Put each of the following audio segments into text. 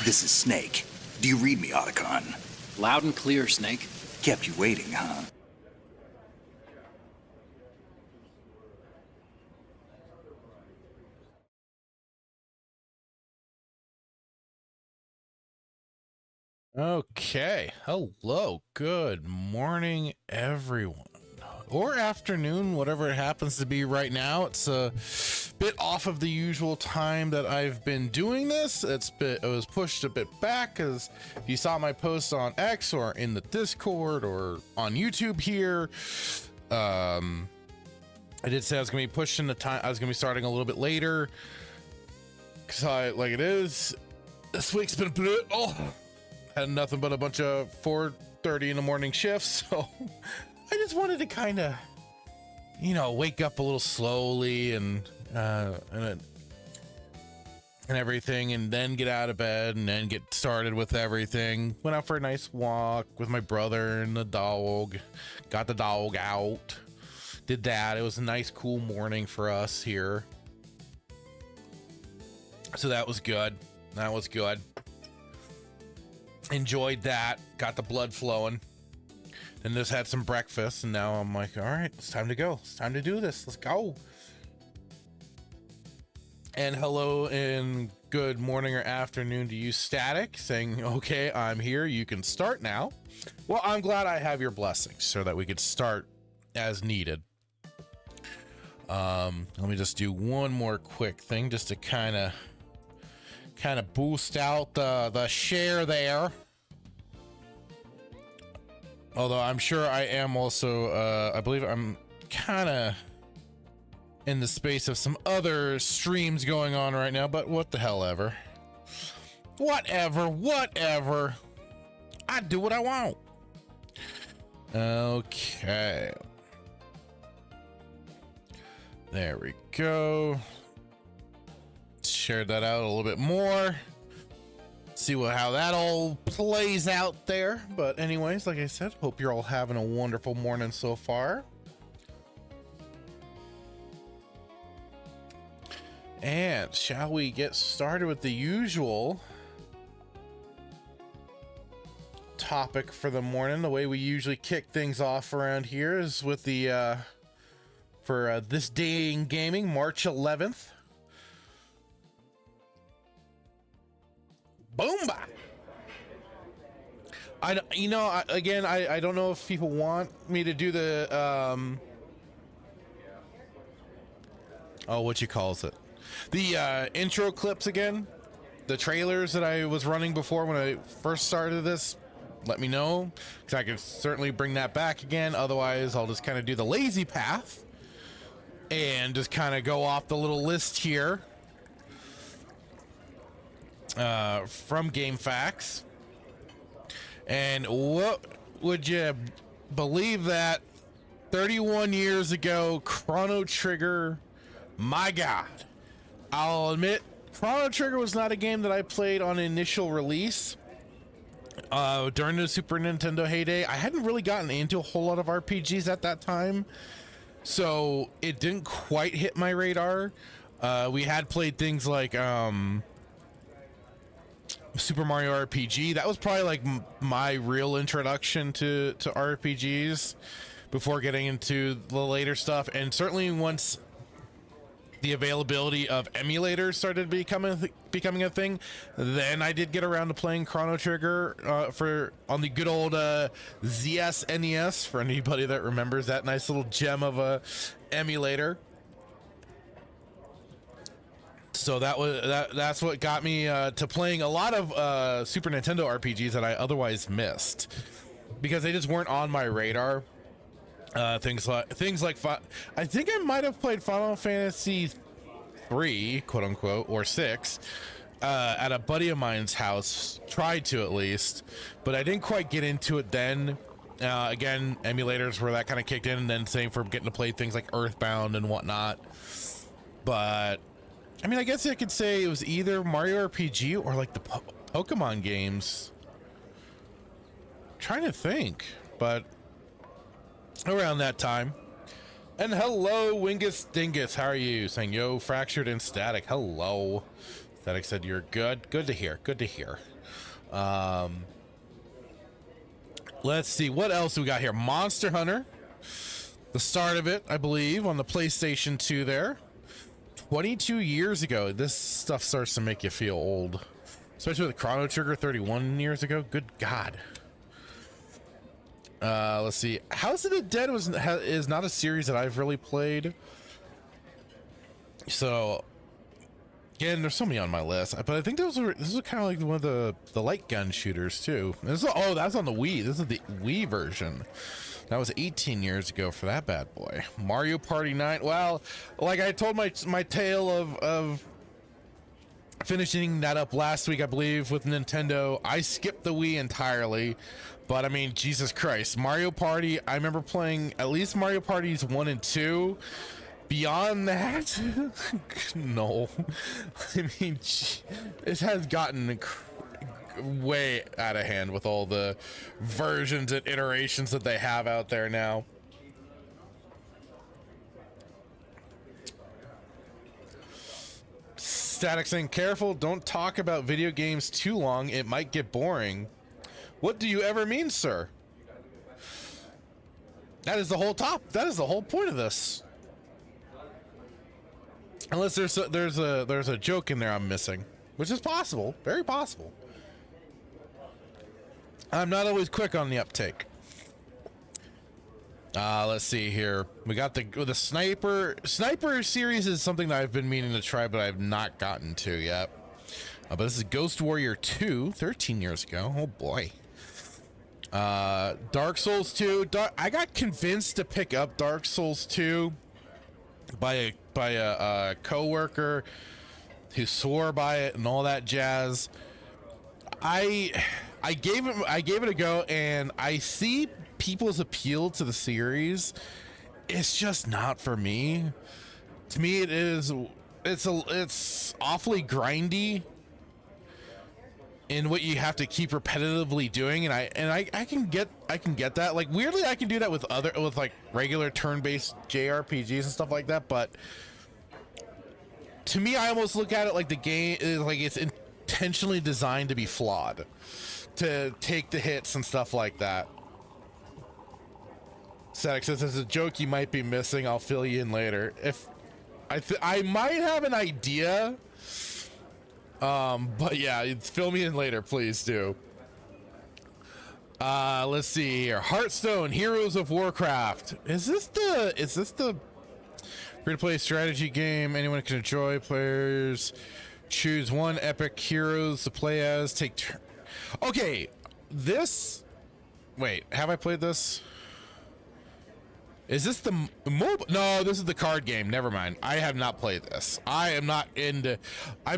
This is Snake. Do you read me, Otacon? Loud and clear, Snake. Kept you waiting, huh? Okay, hello, good morning, everyone. Or afternoon, whatever it happens to be right now. It's a bit off of the usual time that I've been doing this. It was pushed a bit back because if you saw my post on X or in the Discord or on YouTube here, I did say I was going to be pushed in the time. I was going to be starting a little bit later because like it is. This week's been had nothing but a bunch of 4:30 in the morning shifts, so I just wanted to kind of, wake up a little slowly and everything, and then get out of bed and then get started with everything. Went out for a nice walk with my brother and the dog. Got the dog out. Did that. It was a nice, cool morning for us here. So that was good. That was good. Enjoyed that. Got the blood flowing. Then just had some breakfast, and now I'm like, all right, it's time to go. It's time to do this. Let's go. And hello and good morning or afternoon to you, Static, saying, okay, I'm here. You can start now. Well, I'm glad I have your blessings so that we could start as needed. Let me just do one more quick thing just to kind of boost out the share there. Although I'm sure I am also, I believe I'm kind of in the space of some other streams going on right now, but what the hell ever. Whatever. I do what I want. Okay. There we go. Share that out a little bit more. See how that all plays out there. But anyways, like I said, hope you're all having a wonderful morning so far. And shall we get started with the usual topic for the morning? The way we usually kick things off around here is with the for this day in gaming, March 11th. Boom! I don't know if people want me to do the what you calls it, the intro clips again, the trailers that I was running before when I first started this. Let me know, because I could certainly bring that back again. Otherwise, I'll just kind of do the lazy path and just kind of go off the little list here. From GameFAQs. And what would you believe that 31 years ago, Chrono Trigger, my God. I'll admit, Chrono Trigger was not a game that I played on initial release. During the Super Nintendo heyday, I hadn't really gotten into a whole lot of RPGs at that time, so it didn't quite hit my radar. We had played things like Super Mario RPG. That was probably like my real introduction to RPGs before getting into the later stuff. And certainly once the availability of emulators started becoming a thing, then I did get around to playing Chrono Trigger on the good old ZS NES, for anybody that remembers that nice little gem of a emulator. So that's what got me to playing a lot of Super Nintendo RPGs that I otherwise missed because they just weren't on my radar. Things like I think I might have played Final Fantasy 3, quote unquote, or 6 at a buddy of mine's house. Tried to, at least, but I didn't quite get into it then. Again, emulators where that kind of kicked in, and then same for getting to play things like Earthbound and whatnot. But I mean, I guess I could say it was either Mario RPG or like the Pokemon games. I'm trying to think, but around that time. And hello, Wingus Dingus. How are you? Saying, yo, Fractured and Static. Hello. Static said you're good. Good to hear. Good to hear. Let's see what else we got here. Monster Hunter, the start of it, I believe, on the PlayStation 2 there. 22 years ago. This stuff starts to make you feel old, especially with Chrono Trigger 31 years ago. Good God. Let's see. House of the Dead is not a series that I've really played. So again, there's so many on my list, but I think this was kind of like one of the light gun shooters too. Oh, that's on the Wii. This is the Wii version. That was 18 years ago for that bad boy. Mario Party 9. Well, like I told my tale of finishing that up last week, I believe, with Nintendo. I skipped the Wii entirely, but I mean, Jesus Christ, Mario Party. I remember playing at least Mario Parties 1 and 2. Beyond that, no. I mean, it has gotten way out of hand with all the versions and iterations that they have out there now. Static saying, careful, don't talk about video games too long. It might get boring. What do you ever mean, sir? That is the whole that is the whole point of this. Unless there's a joke in there I'm missing, which is possible, very possible. I'm not always quick on the uptake. Let's see here. We got the sniper series is something that I've been meaning to try, but I've not gotten to yet. But this is Ghost Warrior 2, 13 years ago. Oh boy. Dark Souls 2. I got convinced to pick up Dark Souls 2 by a coworker who swore by it and all that jazz. I gave it a go, and I see people's appeal to the series. It's just not for me. To me, it's awfully grindy in what you have to keep repetitively doing, and I can get that. Like, weirdly, I can do that with like regular turn-based JRPGs and stuff like that, but to me, I almost look at it like the game is like it's intentionally designed to be flawed, to take the hits and stuff like that. Static says there's a joke you might be missing. I'll fill you in later. If I might have an idea, but yeah, fill me in later, please do. Let's see here. Hearthstone, Heroes of Warcraft. Is this the free-to-play strategy game anyone can enjoy? Players choose one epic heroes to play as. Take turn. Okay, this. Wait, have I played this? Is this the mobile? No, this is the card game. Never mind. I have not played this. I am not into. I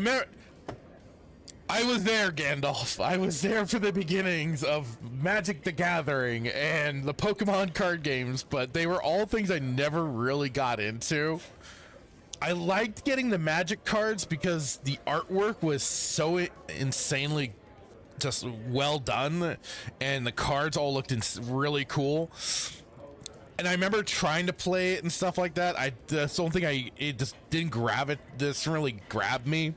was there, Gandalf. I was there for the beginnings of Magic the Gathering and the Pokemon card games, but they were all things I never really got into. I liked getting the Magic cards because the artwork was so insanely just well done, and the cards all looked really cool. And I remember trying to play it and stuff like that. That's the only thing it just didn't really grab me.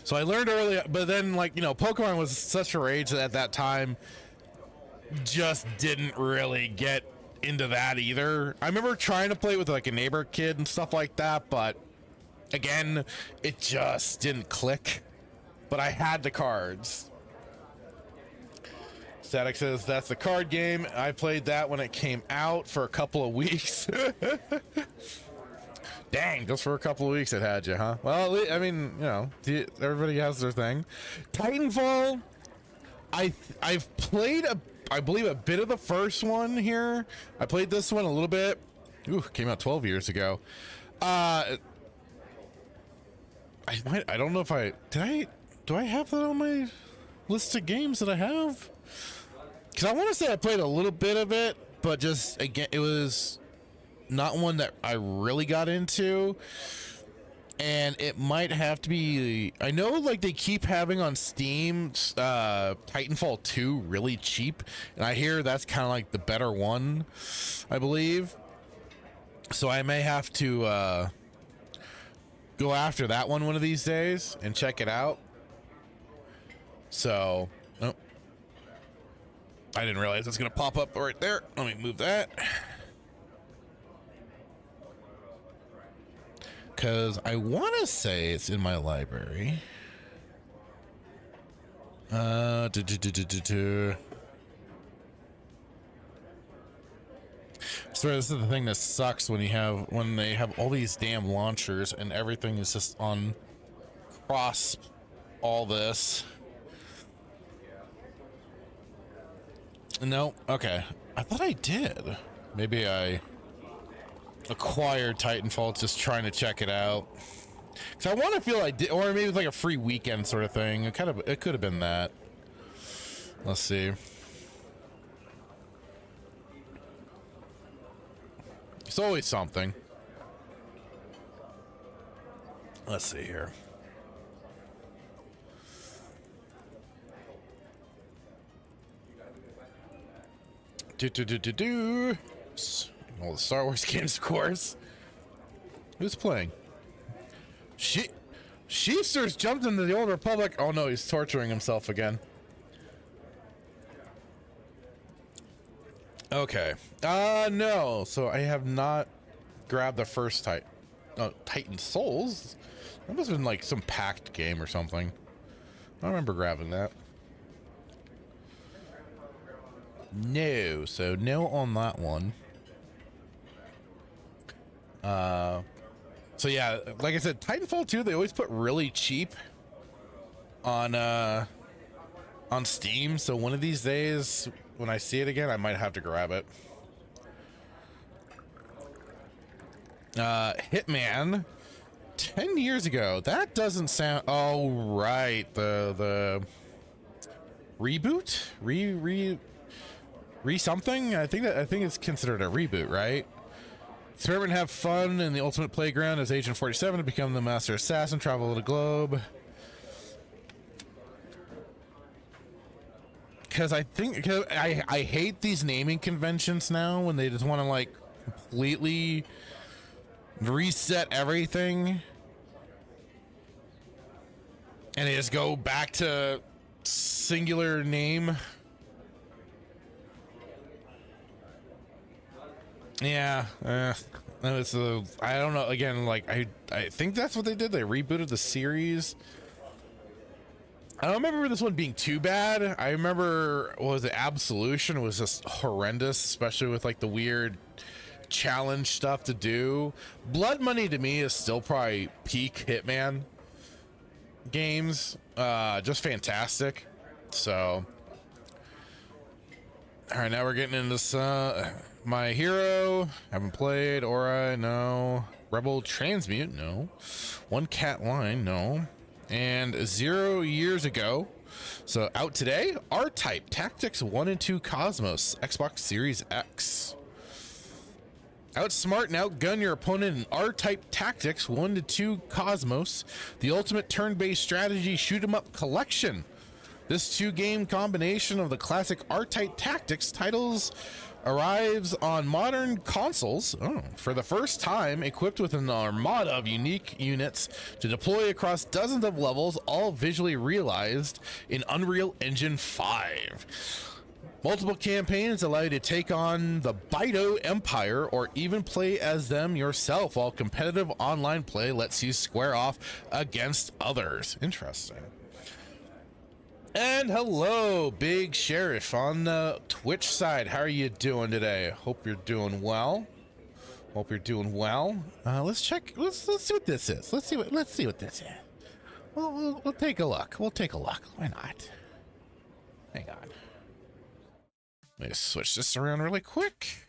So I learned early, but then, like, you know, Pokemon was such a rage at that time, just didn't really get into that either. I remember trying to play with like a neighbor kid and stuff like that, but again, it just didn't click. But I had the cards. Static says that's the card game. I played that when it came out for a couple of weeks. Dang, just for a couple of weeks it had you, huh? Well, I mean, you know, everybody has their thing. Titanfall, I've played I believe a bit of the first one here. I played this one a little bit. Ooh, came out 12 years ago. I don't know if do I have that on my list of games that I have? Because I want to say I played a little bit of it, but just, again, it was not one that I really got into. And it might have to be, I know, like, they keep having on Steam Titanfall 2 really cheap, and I hear that's kind of like the better one, I believe. So I may have to go after that one of these days and check it out. So, oh, I didn't realize it's going to pop up right there. Let me move that. Because I want to say it's in my library. So this is the thing that sucks when they have all these damn launchers and everything is just on cross all this. No, okay. I thought I did. Maybe I acquired Titanfall just trying to check it out. Cause I want to feel I did, or maybe it's like a free weekend sort of thing. It could have been that. Let's see. It's always something. Let's see here. All the Star Wars games, of course. Who's playing? Sheepster's jumped into the Old Republic. Oh no, he's torturing himself again. Okay. No. So I have not grabbed the first Titan Souls. That must have been like some packed game or something. I don't remember grabbing that. No. So no on that one. So yeah, like I said, Titanfall 2, they always put really cheap on Steam. So one of these days when I see it again, I might have to grab it. Hitman 10 years ago. That doesn't sound, oh right, the reboot? Re something? I think it's considered a reboot, right? Experiment and have fun in the ultimate playground as Agent 47 to become the master assassin, travel the globe. Because I hate these naming conventions now when they just want to like completely reset everything. And they just go back to singular name. Yeah, it's I don't know. Again, like I think that's what they did. They rebooted the series. I don't remember this one being too bad. I remember, what was it, Absolution was just horrendous, especially with like the weird challenge stuff to do. Blood Money to me is still probably peak Hitman games. Just fantastic. So, all right, now we're getting into this. My Hero, haven't played. Aura, no. Rebel Transmute, no. One Cat Line, no. And 0 years ago, so out today, R-Type Tactics 1 and 2 Cosmos, Xbox Series X. Outsmart and outgun your opponent in R-Type Tactics 1 to 2 Cosmos, the ultimate turn-based strategy shoot-'em-up collection. This two-game combination of the classic R-Type Tactics titles arrives on modern consoles for the first time, equipped with an armada of unique units to deploy across dozens of levels, all visually realized in Unreal Engine 5. Multiple campaigns allow you to take on the Bido Empire or even play as them yourself, while competitive online play lets you square off against others. Interesting. And hello, Big Sheriff on the Twitch side. How are you doing today? Hope you're doing well. Hope you're doing well. Let's check. Let's see what this is. Let's see what this is. We'll take a look. We'll take a look. Why not? Hang on. Let me switch this around really quick.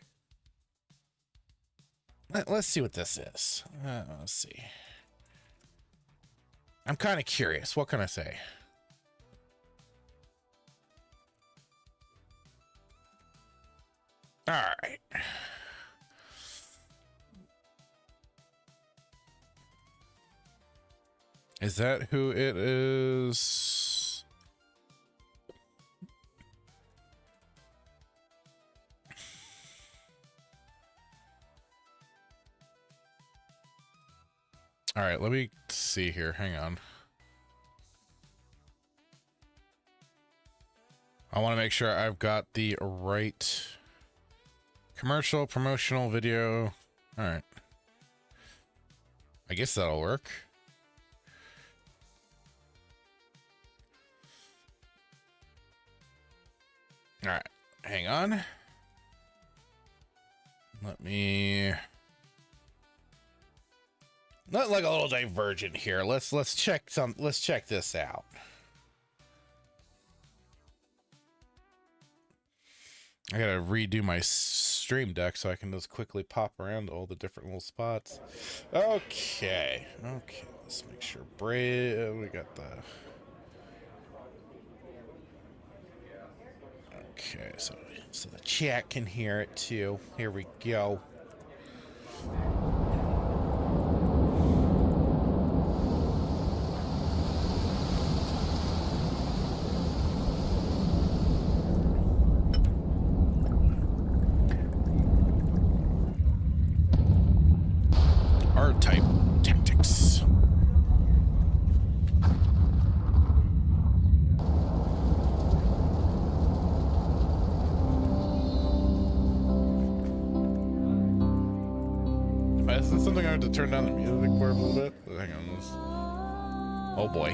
Let's see what this is. Let's see. I'm kind of curious. What can I say? All right. Is that who it is? All right, let me see here. Hang on. I want to make sure I've got the right commercial, promotional video. All right. I guess that'll work. All right, hang on. Let me not like a little divergent here. Let's check this out. I gotta redo my stream deck so I can just quickly pop around to all the different little spots. Okay, let's make sure we got the. Okay, so the chat can hear it too. Here we go. R-type tactics. Is this something I have to turn down the music for a little bit? Hang on, this. Oh boy.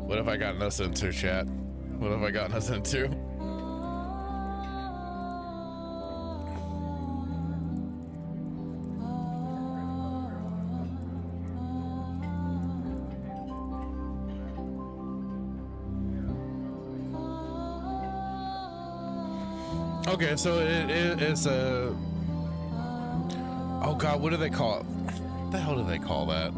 What have I gotten us into, chat? What have I gotten us into? Okay, so it's a. Oh god, what do they call it? What the hell do they call that?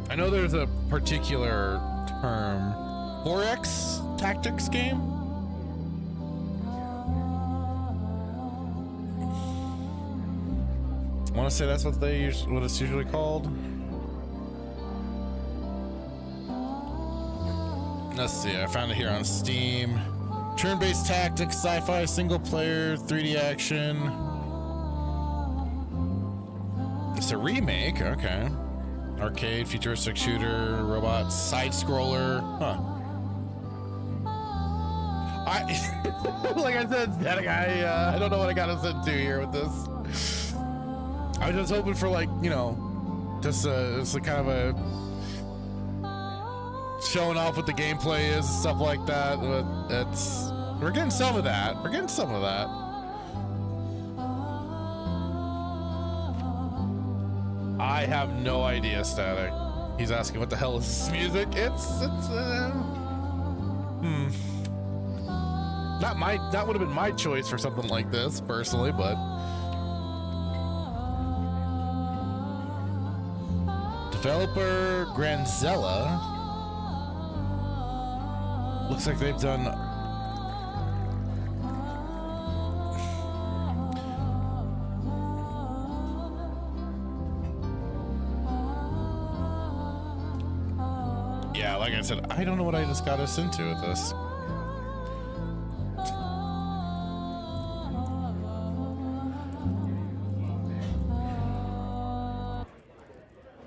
I know there's a particular term. 4X tactics game? I want to say that's what it's usually called. Let's see, I found it here on Steam. Turn-based tactics, sci-fi, single-player, 3D action. It's a remake, okay. Arcade, futuristic shooter, robot, side-scroller. Huh. Like I said, static, I don't know what I got us into here with this. I was just hoping for, like, you know, just a kind of a showing off what the gameplay is, stuff like that. But we're getting some of that. We're getting some of that. I have no idea, Static. He's asking what the hell is this music? That would have been my choice for something like this, personally, but developer Granzella. Looks like they've done yeah, like I said, I don't know what I just got us into with this.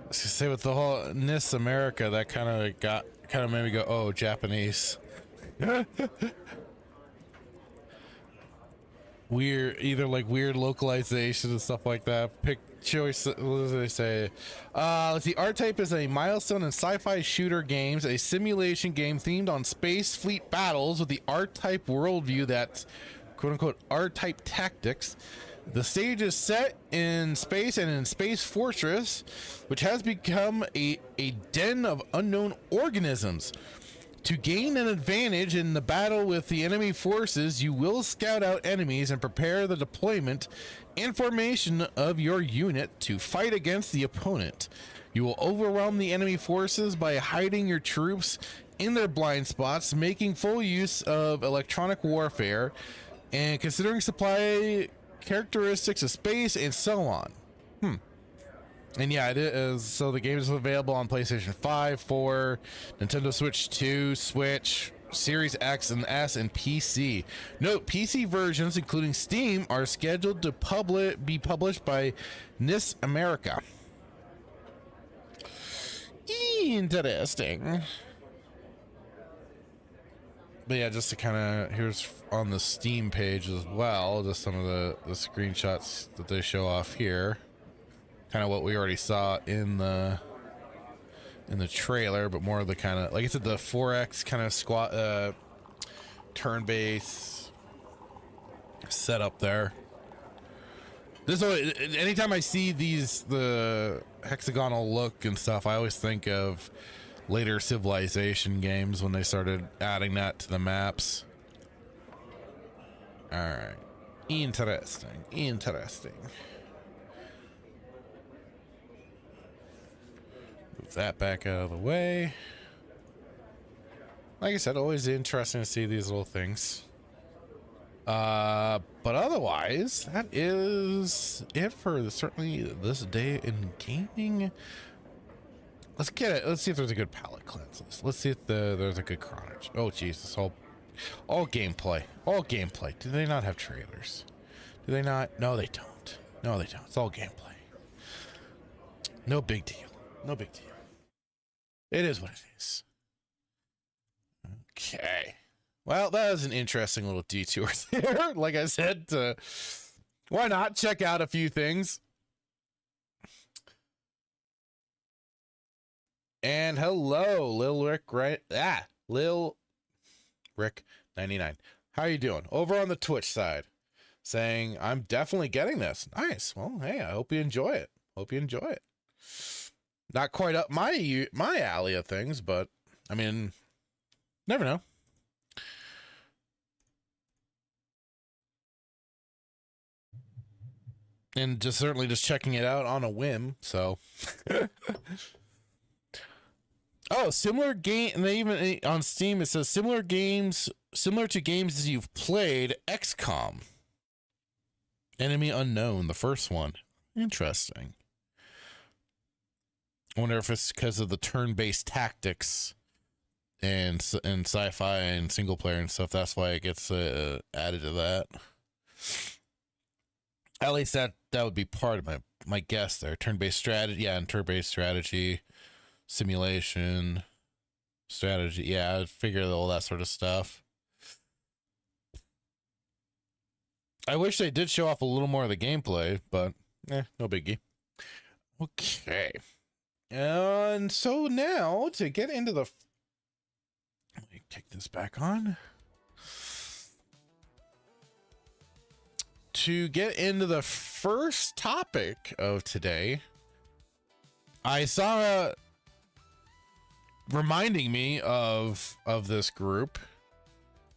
I was gonna say with the whole NIS America, that kind of made me go, oh, Japanese. Weird, either like weird localizations and stuff like that. Pick choice. What do they say? Let's see. R-Type is a milestone in sci-fi shooter games, a simulation game themed on space fleet battles with the R-Type worldview that's quote-unquote R-Type tactics. The stage is set in space and in Space Fortress, which has become a den of unknown organisms. To gain an advantage in the battle with the enemy forces, you will scout out enemies and prepare the deployment and formation of your unit to fight against the opponent. You will overwhelm the enemy forces by hiding your troops in their blind spots, making full use of electronic warfare, and considering supply characteristics of space and so on. And yeah, it is. So the game is available on PlayStation 5, 4, Nintendo Switch 2, Switch, Series X and S, and PC. Note, PC versions, including Steam, are scheduled to be published by NIS America. Interesting. But yeah, just to kind of, here's on the Steam page as well, just some of the screenshots that they show off here. Kind of what we already saw in the trailer, but more of the kind of, like I said, the 4X kind of squat turn-based setup there. This always, anytime I see the hexagonal look and stuff, I always think of later Civilization games when they started adding that to the maps. All right, interesting. Move that back out of the way. Like I said, always interesting to see these little things. But otherwise, that is it for certainly this day in gaming. Let's get it. Let's see if there's a good palette cleanse. Let's see if there's a good chronology. Oh Jesus, all gameplay. All gameplay. Do they not have trailers? Do they not? No, they don't. No, they don't. It's all gameplay. No big deal. No big deal. It is what it is. Okay. Well, that was an interesting little detour there. Like I said, why not check out a few things? And hello, Lil Rick, right? Lil Rick 99. How you doing? Over on the Twitch side, saying, I'm definitely getting this. Nice. Well, hey, I hope you enjoy it. Hope you enjoy it. Not quite up my alley of things, but I mean, never know. And just certainly just checking it out on a whim. So, oh, similar game. And they even on Steam it says similar to games as you've played. XCOM, Enemy Unknown, the first one. Interesting. I wonder if it's because of the turn-based tactics and sci-fi and single player and stuff. That's why it gets added to that. At least that would be part of my guess there. Turn-based strategy, yeah, and turn-based strategy, simulation, strategy. Yeah, I'd figure all that sort of stuff. I wish they did show off a little more of the gameplay, but no biggie. Okay. And so now to get into the, let me kick this back on. To get into the first topic of today, I saw reminding me of this group,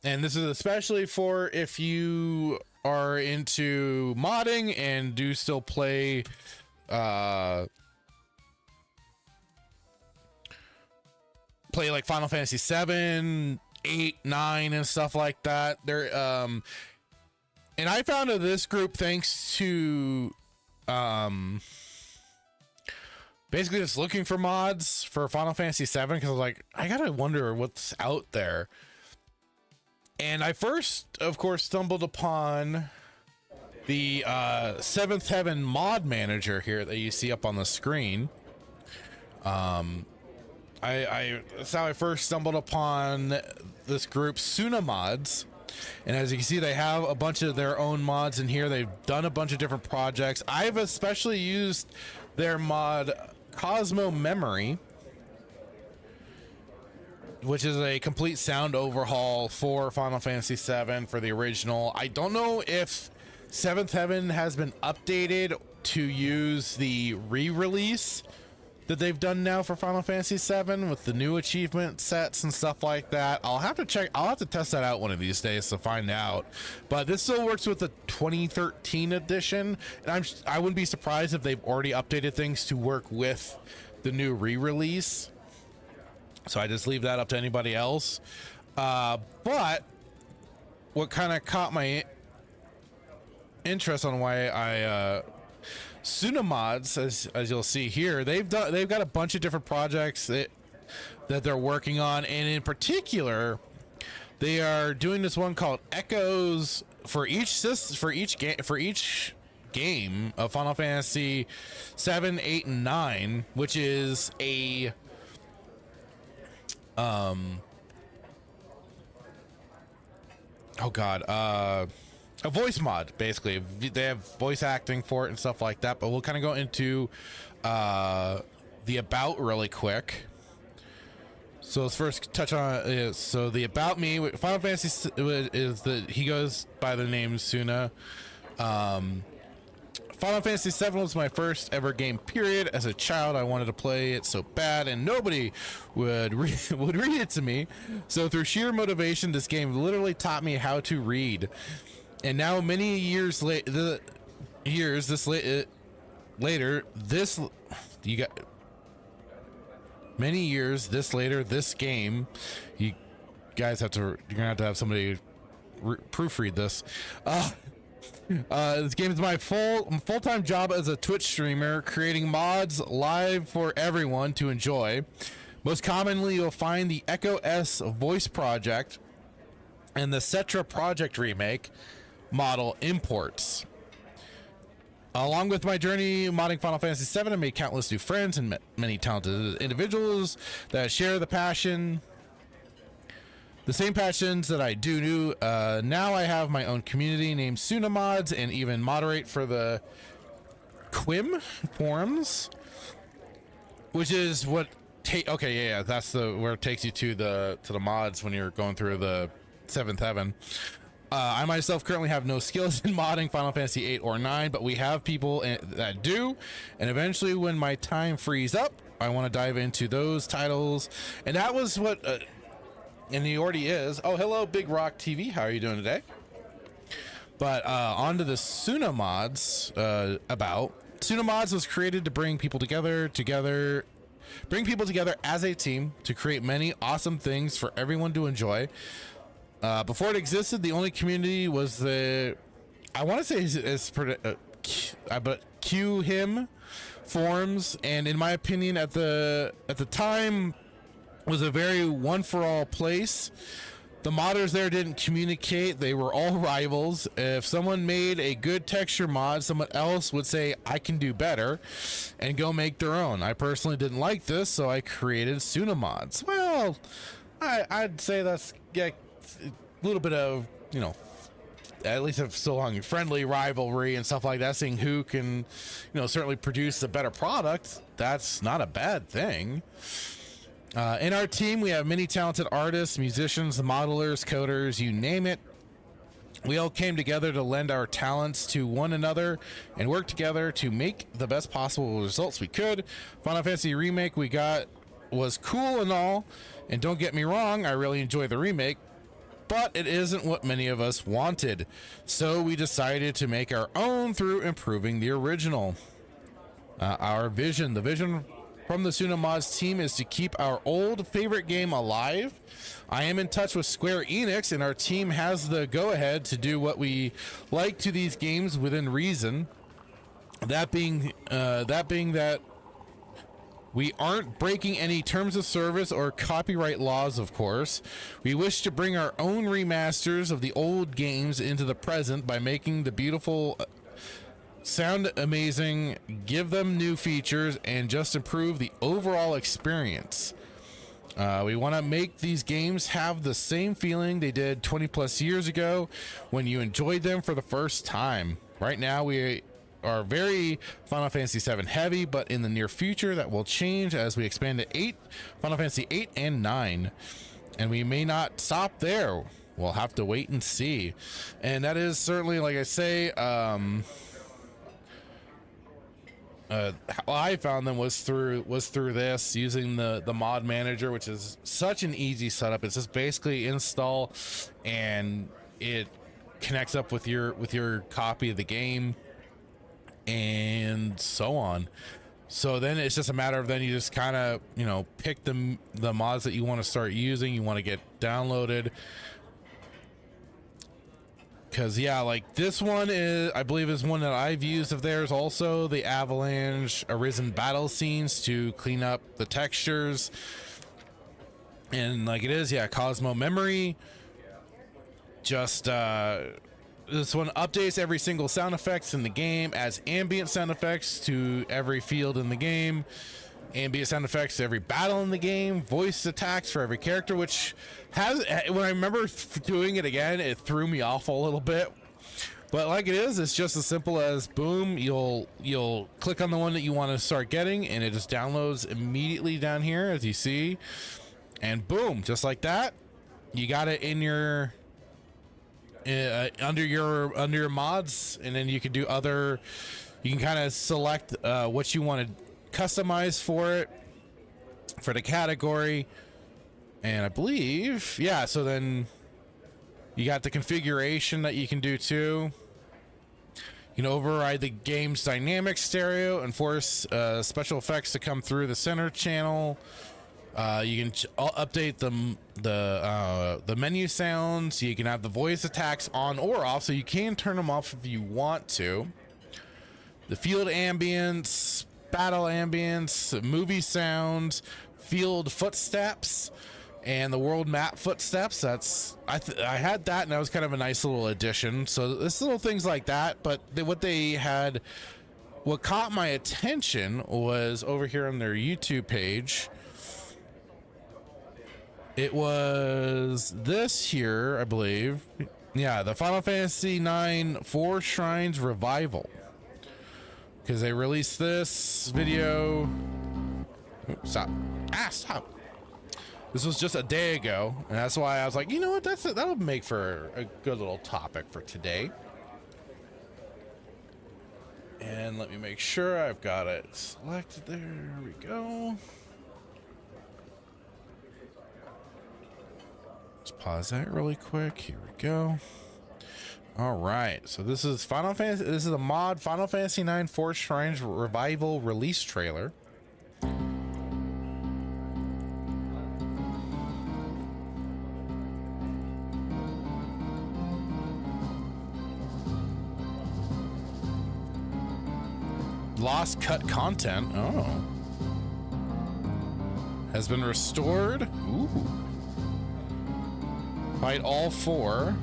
and this is especially for if you are into modding and do still play like Final Fantasy 7, 8, 9 and stuff like that. There and I found this group thanks to basically just looking for mods for Final Fantasy 7, because I was like, I gotta wonder what's out there. And I first, of course, stumbled upon the Seventh Heaven mod manager here that you see up on the screen. That's how I first stumbled upon this group, Tsunamods. And as you can see, they have a bunch of their own mods in here. They've done a bunch of different projects. I've especially used their mod Cosmo Memory, which is a complete sound overhaul for Final Fantasy VII for the original. I don't know if Seventh Heaven has been updated to use the re-release that they've done now for Final Fantasy VII with the new achievement sets and stuff like that. I'll have to check. I'll have to test that out one of these days to find out. But this still works with the 2013 edition, and I wouldn't be surprised if they've already updated things to work with the new re-release. So I just leave that up to anybody else. But what kind of caught my interest on why I Tsunamods, as you'll see here, they've got a bunch of different projects that they're working on, and in particular, They are doing this one called Echoes for each game of Final Fantasy 7, 8, and 9, which is a a voice mod. Basically they have voice acting for it and stuff like that, but we'll kind of go into the about really quick. So let's first touch on so the about me. Final Fantasy is that he goes by the name Suna. Final Fantasy 7 was my first ever game, period. As a child, I wanted to play it so bad, and nobody would read it to me. So through sheer motivation, this game literally taught me how to read. And now, many years later, this game, you guys you're gonna have to have somebody proofread this. This game is my full-time job as a Twitch streamer, creating mods live for everyone to enjoy. Most commonly, you'll find the Echo S voice project and the Cetra project remake model imports. Along with my journey modding Final Fantasy VII, I made countless new friends and met many talented individuals that share the same passions that I do. Now I have my own community named Tsunamods and even moderate for the Quim forums, which is what that's where it takes you to the mods when you're going through the 7th heaven. I myself currently have no skills in modding Final Fantasy 8 or 9, but we have people that do, and eventually when my time frees up, I want to dive into those titles. And that was what and he already is. Oh, hello, Big Rock TV. How are you doing today? But on to the Tsunamods. Tsunamods was created to bring people together as a team to create many awesome things for everyone to enjoy. Before it existed, the only community was but Q him forums, and in my opinion, at the time, was a very one-for-all place. The modders there didn't communicate. They were all rivals. If someone made a good texture mod, someone else would say, I can do better, and go make their own. I personally didn't like this, so I created Tsunamods. Well, I'd say that's a little bit of, at least a so long friendly rivalry and stuff like that, seeing who can, certainly produce a better product. That's not a bad thing. In our team, we have many talented artists, musicians, modelers, coders, you name it. We all came together to lend our talents to one another and work together to make the best possible results we could. Final Fantasy remake we got was cool and all, and don't get me wrong, I really enjoy the remake, but it isn't what many of us wanted. So we decided to make our own through improving the original. The vision from the Tsunamods team is to keep our old favorite game alive. I am in touch with Square Enix, and our team has the go-ahead to do what we like to these games within reason. That being that we aren't breaking any terms of service or copyright laws, of course. We wish to bring our own remasters of the old games into the present by making the beautiful sound amazing, give them new features, and just improve the overall experience. We want to make these games have the same feeling they did 20 plus years ago when you enjoyed them for the first time. Right now we are very Final Fantasy 7 heavy, but in the near future that will change as we expand to Final Fantasy 8 and 9, and we may not stop there. We'll have to wait and see. And that is certainly, like I say, how I found them was through this, using the mod manager, which is such an easy setup. It's just basically install, and it connects up with your copy of the game, and so on. So then it's just a matter of then you just kind of pick the mods that you want to start using, you want to get downloaded. Because like this one I believe is one that I've used of theirs also, the Avalanche Arisen battle scenes to clean up the textures. And like it is, Cosmo Memory, just this one updates every single sound effects in the game, adds ambient sound effects to every field in the game, ambient sound effects to every battle in the game, voice attacks for every character, which has, when I remember doing it again, it threw me off a little bit. But like it is, it's just as simple as boom, you'll click on the one that you want to start getting, and it just downloads immediately down here, as you see, and boom, just like that, you got it in your under your mods, and then you can do other. You can kind of select what you want to customize for it, for the category, and I believe, yeah. So then you got the configuration that you can do too. You can override the game's dynamic stereo and force special effects to come through the center channel. You can update the menu sounds. You can have the voice attacks on or off, so you can turn them off if you want to. The field ambience, battle ambience, movie sounds, field footsteps, and the world map footsteps. That's I had that, and that was kind of a nice little addition. So there's little things like that, but what caught my attention was over here on their YouTube page. It was this here, I believe. Yeah, the Final Fantasy IX 4 Shrines Revival. Because they released this video. Oops, stop. Stop. This was just a day ago, and that's why I was like, you know what, that'll make for a good little topic for today. And let me make sure I've got it selected. There we go. Let's pause that really quick. Here we go. All right, so this is Final Fantasy. This is a mod Final Fantasy IX 4 Shrines Revival release trailer. Lost cut content. Oh. Has been restored. Ooh. Fight all 4.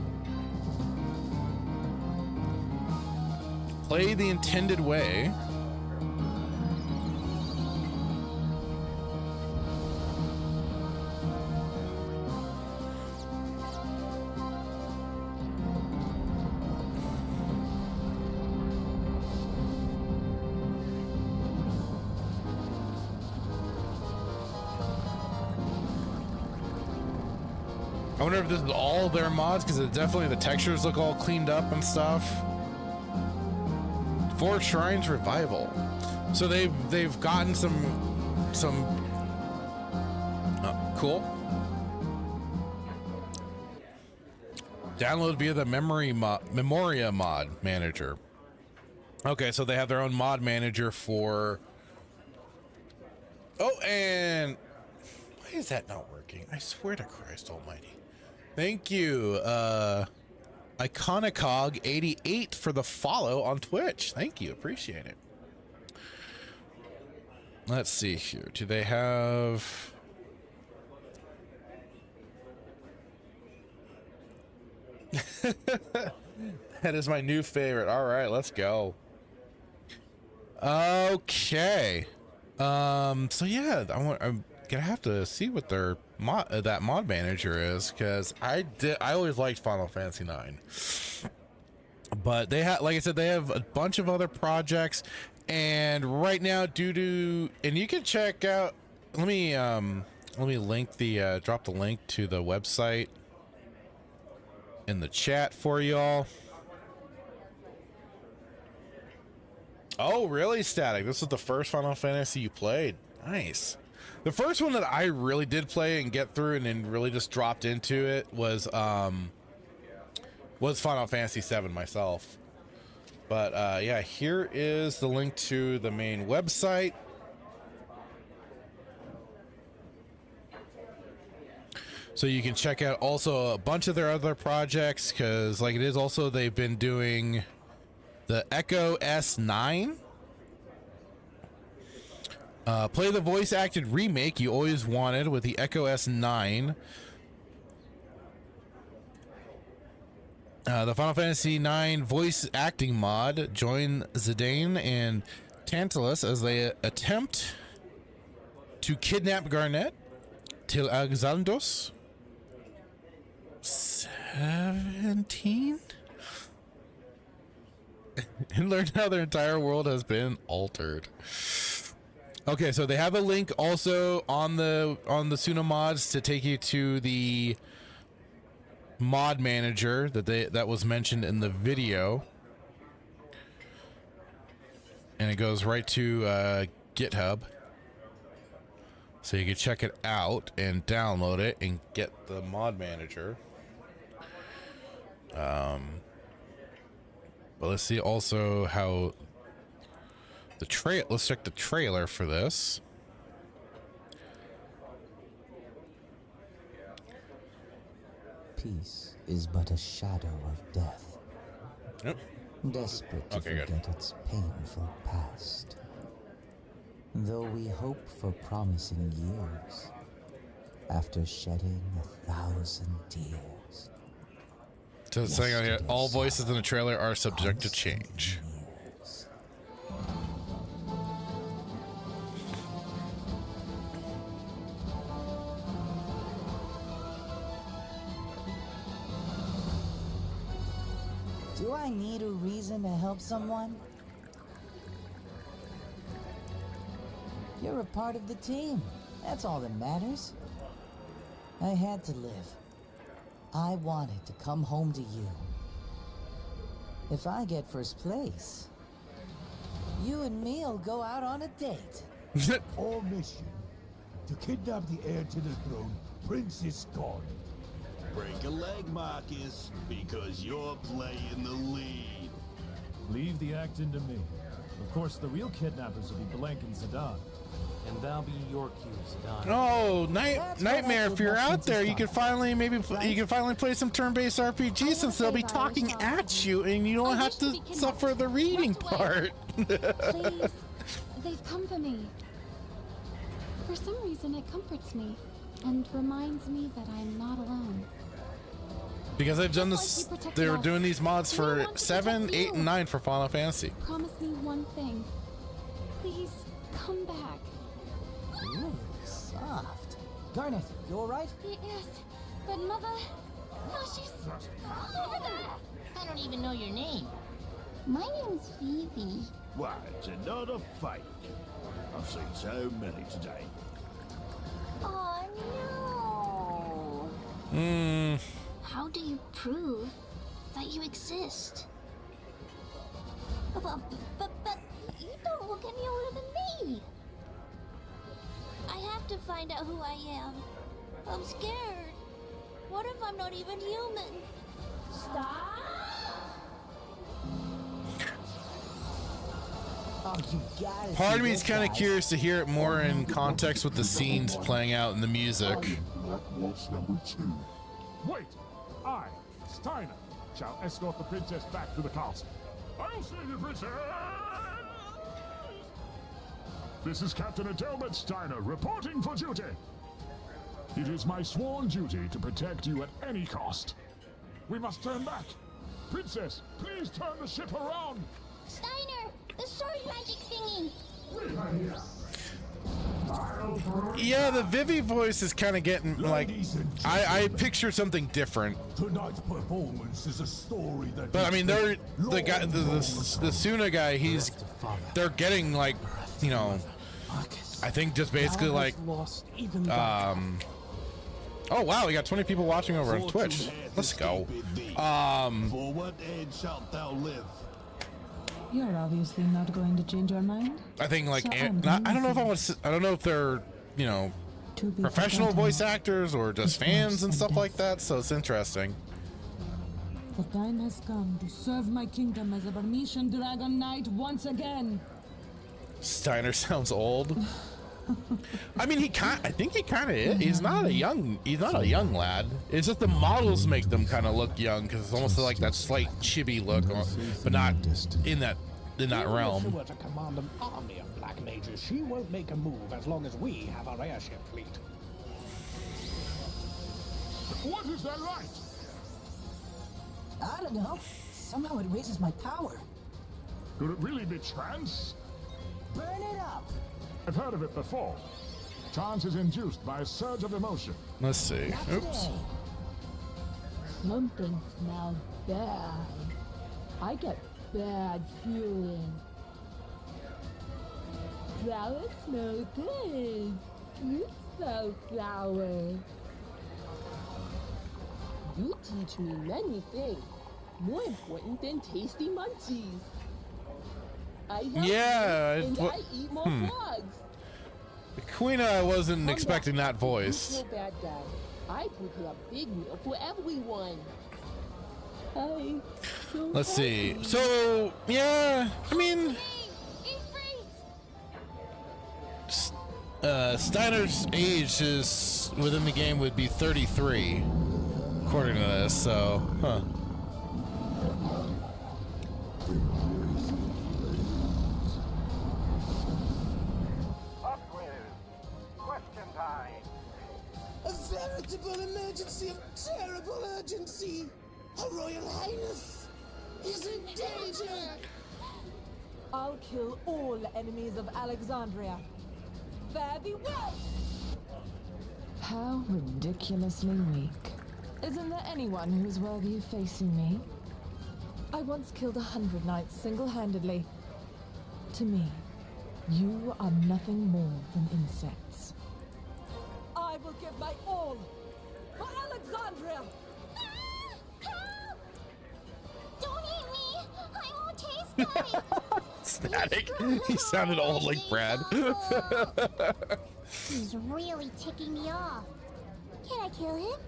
Play the intended way. I wonder if this is all their mods, because definitely the textures look all cleaned up and stuff. 4 Shrines Revival. So they've gotten some cool. Download via the Memoria mod manager. Okay, so they have their own mod manager for. Oh, and why is that not working? I swear to Christ Almighty. Thank you, Iconicog88 for the follow on Twitch. Thank you, appreciate it. Let's see here. Do they have? That is my new favorite. All right, let's go. Okay. So yeah, I'm gonna have to see what their that mod manager is, because I always liked Final Fantasy IX, but they have, like I said, they have a bunch of other projects, and right now and you can check out, let me link the drop the link to the website in the chat for y'all. Oh really, Static, this was the first Final Fantasy you played? Nice. The first one that I really did play and get through and then really just dropped into it was Final Fantasy VII myself. But yeah, here is the link to the main website. So you can check out also a bunch of their other projects, because like it is also, they've been doing the Echo S9. Play the voice acted remake you always wanted with the Echo S9. The Final Fantasy IX voice acting mod join Zidane and Tantalus as they attempt to kidnap Garnet till Alexandros 17 and learn how their entire world has been altered. Okay, so they have a link also on the Tsunamods to take you to the mod manager that was mentioned in the video, and it goes right to GitHub, so you can check it out and download it and get the mod manager. But let's see also how let's check the trailer for this. Peace is but a shadow of death. Yep. Desperate to Okay, forget its painful past. Though we hope for promising years, after shedding 1,000 tears. So it's saying on here, all voices in the trailer are subject to change. Years. Do I need a reason to help someone? You're a part of the team. That's all that matters. I had to live. I wanted to come home to you. If I get first place, you and me'll go out on a date. Our mission, to kidnap the heir to the throne, Princess Garnet. Break a leg, Marcus, because you're playing the lead. Leave the acting to me. Of course, the real kidnappers will be Blank and Zidane. And that'll be your cue, Zidane. Oh, That's Nightmare! what If you're I out there, you stop. can finally play some turn-based RPG since they'll be talking at you, and you don't have to suffer the reading part. Please, they've come for me. For some reason, it comforts me and reminds me that I'm not alone. Because they've done this, they were doing these mods for 7, 8, and 9 for Final Fantasy. Promise me one thing. Please, come back. Ooh, soft. Garnet, you alright? Yes, but Mother... No, she's... over there. I don't even know your name. My name's Phoebe. Why, it's another fake. I've seen so many today. Oh, no. How do you prove that you exist? But you don't look any older than me. I have to find out who I am. I'm scared. What if I'm not even human? Stop! Oh, you gotta Part see of me is this kind of guy. curious to hear it more in context with the scenes playing out in the music. What's number 2? Wait! I, Steiner, shall escort the princess back to the castle. I'll save you, princess! This is Captain Adelbert Steiner, reporting for duty. It is my sworn duty to protect you at any cost. We must turn back. Princess, please turn the ship around. Steiner, the sword magic thingy. Yeah, the Vivi voice is kind of getting like, Ladies and I picture something different. Tonight's performance is a story that... But I mean, they're the guy, the Suna guy. They're getting like, you know, I think just basically like, oh wow, we got 20 people watching over on Twitch. Let's go. For what end shalt thou live? You're obviously not going to change your mind. I think like, So I don't know if I don't know if they're, you know, To be professional forgotten. voice actors or just fans and stuff like that. So it's interesting. The time has come to serve my kingdom as a Burmesian Dragon Knight once again. Steiner sounds old. I mean, I think he kind of is. He's not a young lad. It's just the models make them kind of look young because it's almost like that slight chibi look, but not in that realm. If she were to command an army of black mages, she won't make a move as long as we have our airship fleet. What is that light? I don't know. Somehow it raises my power. Could it really be trance? Burn it up! I've heard of it before. Trance is induced by a surge of emotion. Let's see. Not Oops. today. Something smells bad. I get bad feeling. Flowers smell good. You smell flowers. You teach me many things. More important than tasty munchies. I help Yeah, you, and it- I eat more frogs. Queen, I wasn't Come expecting back. that voice. You kill bad guy. I prepare a big meal for everyone. Hi. So Let's see. happy. So, yeah, I mean, Steiner's age is within the game would be 33, according to this. So, huh. A veritable emergency of terrible urgency! Her Royal Highness is in danger! I'll kill all enemies of Alexandria. Fare thee well! How ridiculously weak. Isn't there anyone who's worthy of facing me? I once killed 100 knights single-handedly. To me, you are nothing more than insects. I will give my all for Alexandria! Help! Don't eat me! I won't taste good! Static. He sounded old like Brad. He's really ticking me off. Can I kill him?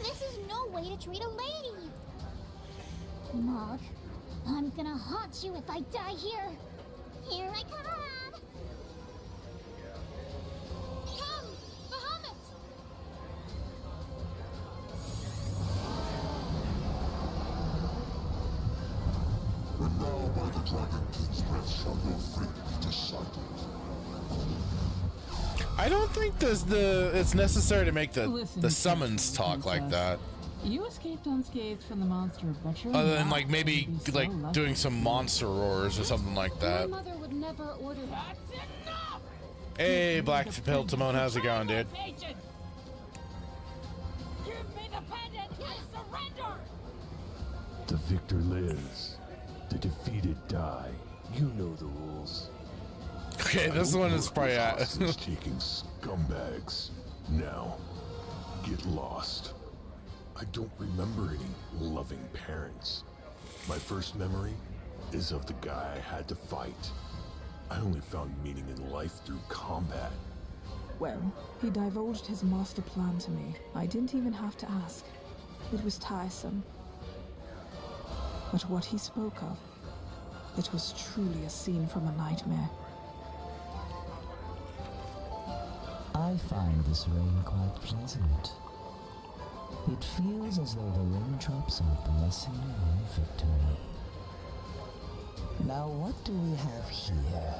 This is no way to treat a lady. Mog, I'm gonna haunt you if I die here. Here I come. Come, Bahamut! And now by the Dragon King's breath shall your fate be decided. I don't think it's necessary to make the Listen, summons talk like that. You escaped unscathed from the monster of butcher. Other than like maybe like doing some monster roars or something like that. My mother would never order that. Hey, Black Pill Timon, how's it going, dude? Give me the pendant and surrender! The victor lives. The defeated die. You know the rules. Okay, this one is probably Taking scumbags. Now, get lost. I don't remember any loving parents. My first memory is of the guy I had to fight. I only found meaning in life through combat. Well, he divulged his master plan to me. I didn't even have to ask. It was tiresome. But what he spoke of, it was truly a scene from a nightmare. I find this rain quite pleasant. It feels as though the raindrops are blessing your victory. Now what do we have here?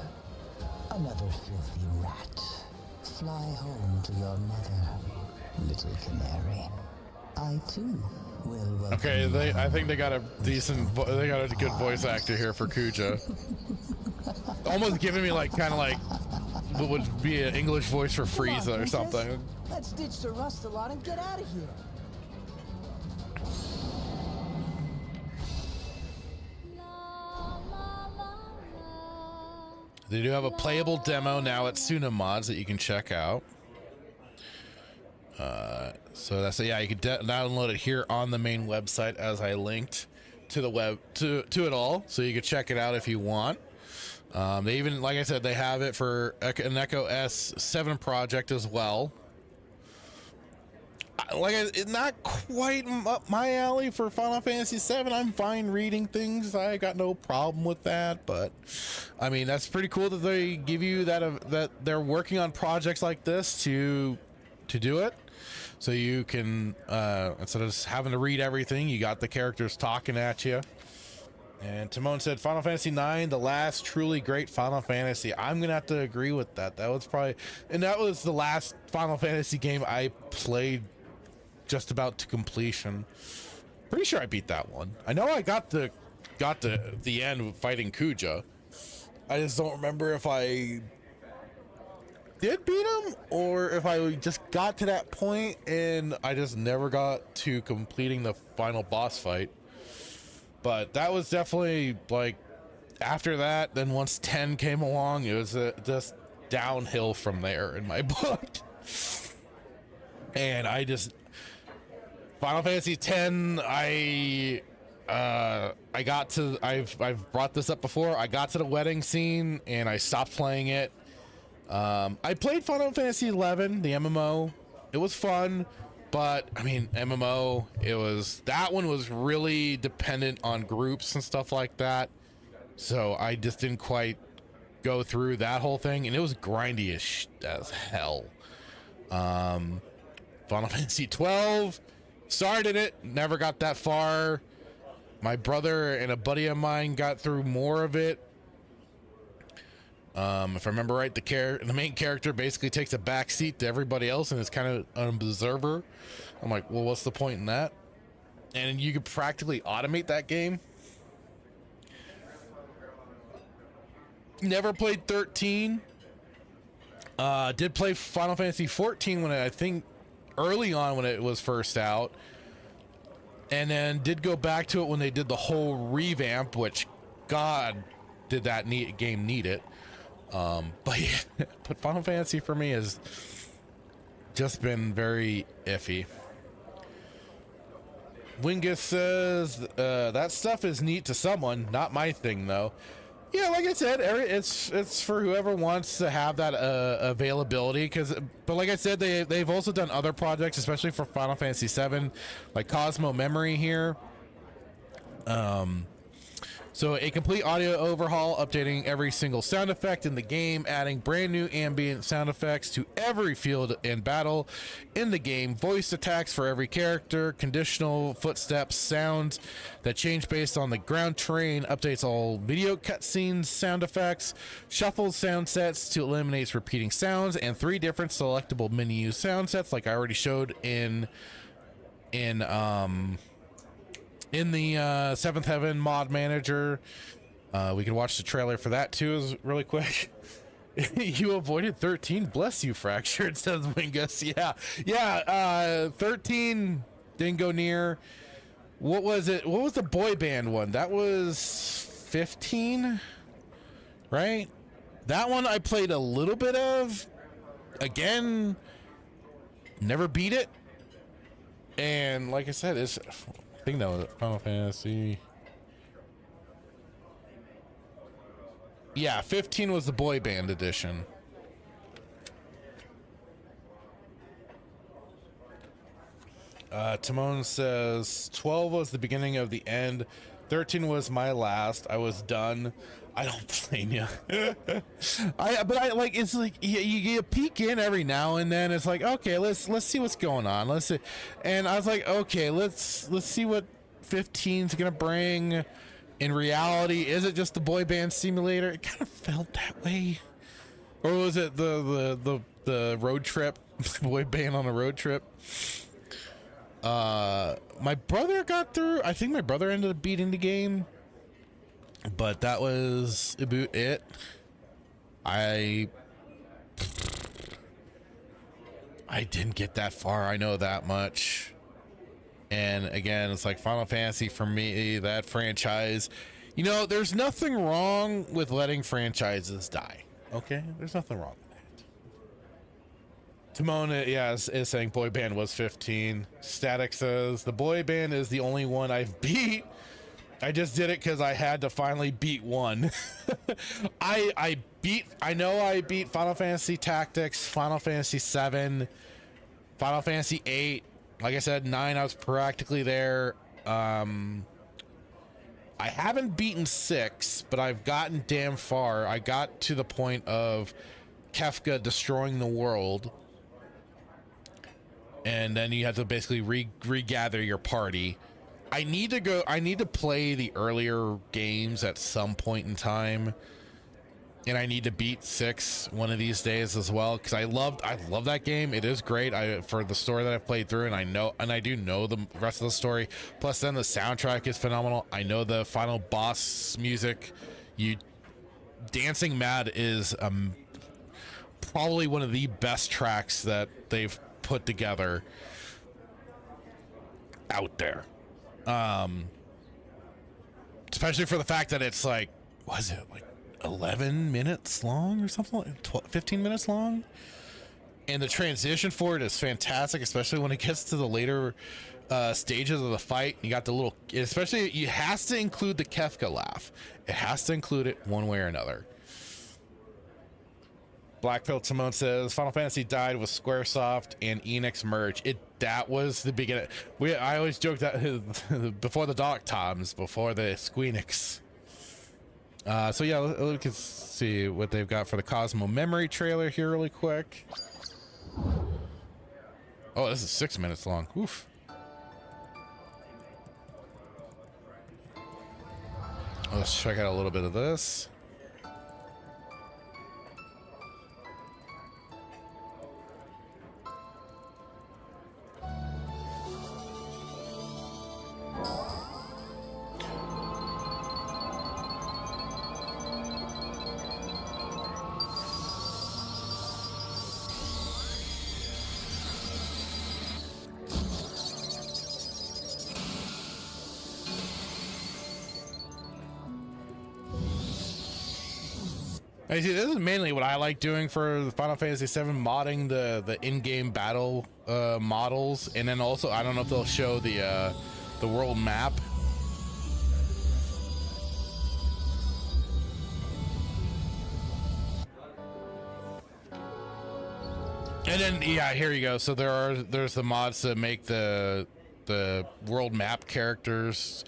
Another filthy rat. Fly home to your mother, little canary. I too will welcome Okay, you I home. think they got a decent, they got a good voice actor here for Kuja. Almost giving me like kind of like what would be an English voice for Come on, Frieza or princess. something. Let's ditch the rust a lot and get out of here. They do have a playable demo now at Tsunamods that you can check out. So that's yeah, you can download it here on the main website as I linked to the web to it all, so you can check it out if you want. They even, like I said, they have it for an Echo S7 project as well. It's not quite up my alley for Final Fantasy VII. I'm fine reading things. I got no problem with that. But I mean, that's pretty cool that they give you that they're working on projects like this to do it. So you can instead of just having to read everything, you got the characters talking at you. And Timon said Final Fantasy IX, the last truly great Final Fantasy. I'm gonna have to agree with that. That was the last Final Fantasy game I played just about to completion. Pretty sure I beat that one. I know I got the end fighting Kuja. I just don't remember if I did beat him or if I just got to that point and I just never got to completing the final boss fight. But that was definitely like after that. Then once 10 came along, it was just downhill from there in my book. And I just Final Fantasy 10. I've brought this up before. I got to the wedding scene and I stopped playing it. I played Final Fantasy 11, the MMO. It was fun, but I mean, MMO, that one was really dependent on groups and stuff like that. So I just didn't quite go through that whole thing, and it was grindy as hell. Final Fantasy 12, started it, never got that far. My brother and a buddy of mine got through more of it. If I remember right, the main character basically takes a backseat to everybody else and is kind of an observer. I'm like, well, what's the point in that? And you could practically automate that game. Never played 13. Did play Final Fantasy 14 when I think early on when it was first out. And then did go back to it when they did the whole revamp, which God did that game need it. But yeah, but Final Fantasy for me has just been very iffy. Wingus says that stuff is neat to someone, not my thing though. Yeah, like I said, it's for whoever wants to have that availability. But like I said, they've also done other projects, especially for Final Fantasy VII, like Cosmo Memory here. So a complete audio overhaul, updating every single sound effect in the game, adding brand new ambient sound effects to every field and battle in the game, voice attacks for every character, conditional footsteps, sounds that change based on the ground terrain, updates all video cutscenes, sound effects, shuffles sound sets to eliminate repeating sounds, and 3 different selectable menu sound sets like I already showed in the Seventh Heaven mod manager. We can watch the trailer for that too, is really quick. You avoided 13. Bless you, Fractured, says Wingus. Yeah. 13 didn't go near. What was it? What was the boy band one? That was 15, right? That one I played a little bit of. Again, never beat it. And like I said, I think that was Final Fantasy. Yeah, 15 was the boy band edition. Timon says 12 was the beginning of the end. 13 was my last. I was done. I don't blame you. But I like, it's like you peek in every now and then. It's like, okay, let's see what's going on. Let's see. And I was like, okay, let's see what 15 is gonna bring. In reality, is it just the boy band simulator? It kind of felt that way. Or was it the road trip? Boy band on a road trip. My brother got through. I think my brother ended up beating the game. But that was about it. I didn't get that far. I know that much. And again, it's like Final Fantasy for me, that franchise. You know, there's nothing wrong with letting franchises die. Okay? There's nothing wrong with that. Timon, is saying boy band was 15. Static says the boy band is the only one I've beat. I just did it because I had to finally beat one. I know I beat Final Fantasy Tactics, Final Fantasy 7, Final Fantasy 8. Like I said, 9, I was practically there. I haven't beaten 6, but I've gotten damn far. I got to the point of Kefka destroying the world. And then you have to basically regather your party. I need to play the earlier games at some point in time. and I need to beat 6 one of these days as well, because I love that game. It is great. For the story that I've played through, and I do know the rest of the story. Plus, then the soundtrack is phenomenal. I know the final boss music. Dancing Mad is probably one of the best tracks that they've put together out there. Especially for the fact that it's like, was it like 11 minutes long or something, like 12, 15 minutes long, and the transition for it is fantastic, especially when it gets to the later stages of the fight. You got the little, especially, you has to include the Kefka laugh. It has to include it one way or another. Blackpill Simone says Final Fantasy died with Squaresoft and Enix merge. That was the beginning. I always joke that before the Dark Times, before the Squeenix. So yeah, we can see what they've got for the Cosmo Memory trailer here really quick. Oh, this is 6 minutes long. Oof. Let's check out a little bit of this. I see, this is mainly what I like doing for the Final Fantasy VII, modding the in-game battle models, and then also I don't know if they'll show the world map. And then yeah, here you go. So there's the mods that make the world map characters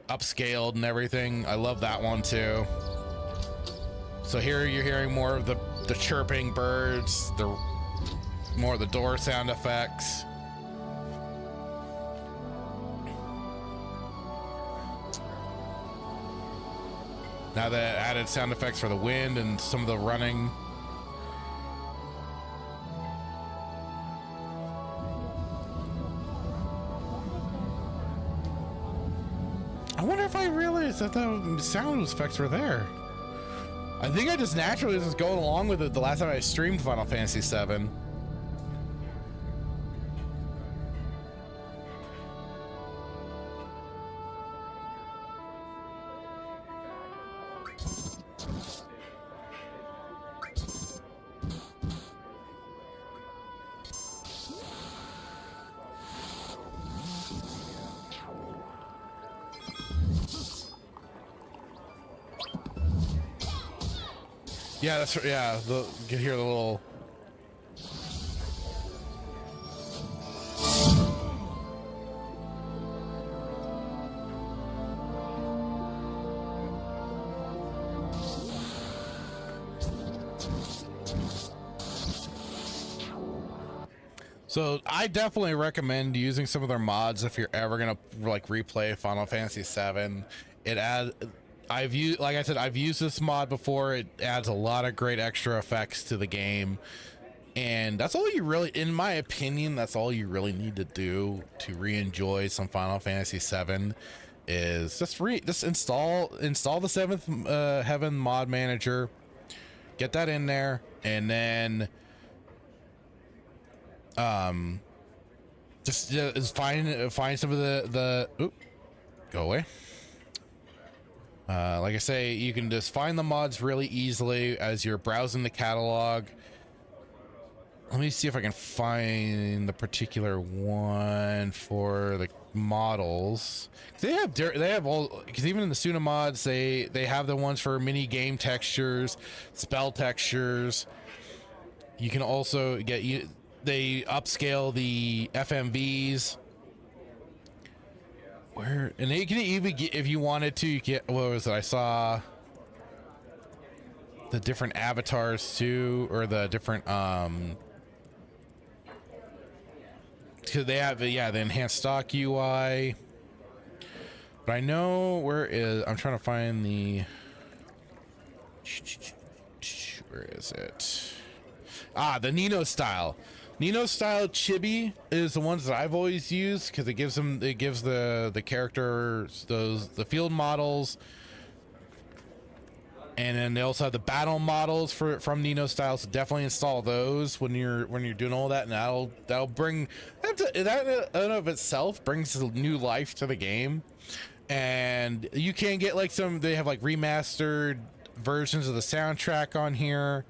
upscaled and everything. I love that one too. So here you're hearing more of the chirping birds, more of the door sound effects. Now the added sound effects for the wind and some of the running. I wonder if I realized that the sound effects were there. I think I just naturally was going along with it the last time I streamed Final Fantasy VII. Yeah, that's right. Yeah, you can hear the little. So I definitely recommend using some of their mods if you're ever gonna like replay Final Fantasy VII. It adds. Like I said, I've used this mod before. It adds a lot of great extra effects to the game, and that's all you really, in my opinion, that's all you really need to do to re-enjoy some Final Fantasy VII. Is just install the 7th Heaven mod manager, get that in there, and then just find some of the oop, go away. Like I say, you can just find the mods really easily as you're browsing the catalog. Let me see if I can find the particular one for the models. They have all, because even in the Tsunamods, they have the ones for mini game textures, spell textures. You can also they upscale the FMVs. And you can even get, if you wanted to, you get, what was it? I saw the different avatars too, or the different because they have the enhanced stock UI. But I know I'm trying to find the Where is it? Ah, the Nino style. Nino style chibi is the ones that I've always used because it gives the characters the field models, and then they also have the battle models from Nino style. So definitely install those when you're doing all that, and that'll bring that in and of itself brings new life to the game. And you can get like they have like remastered versions of the soundtrack on here.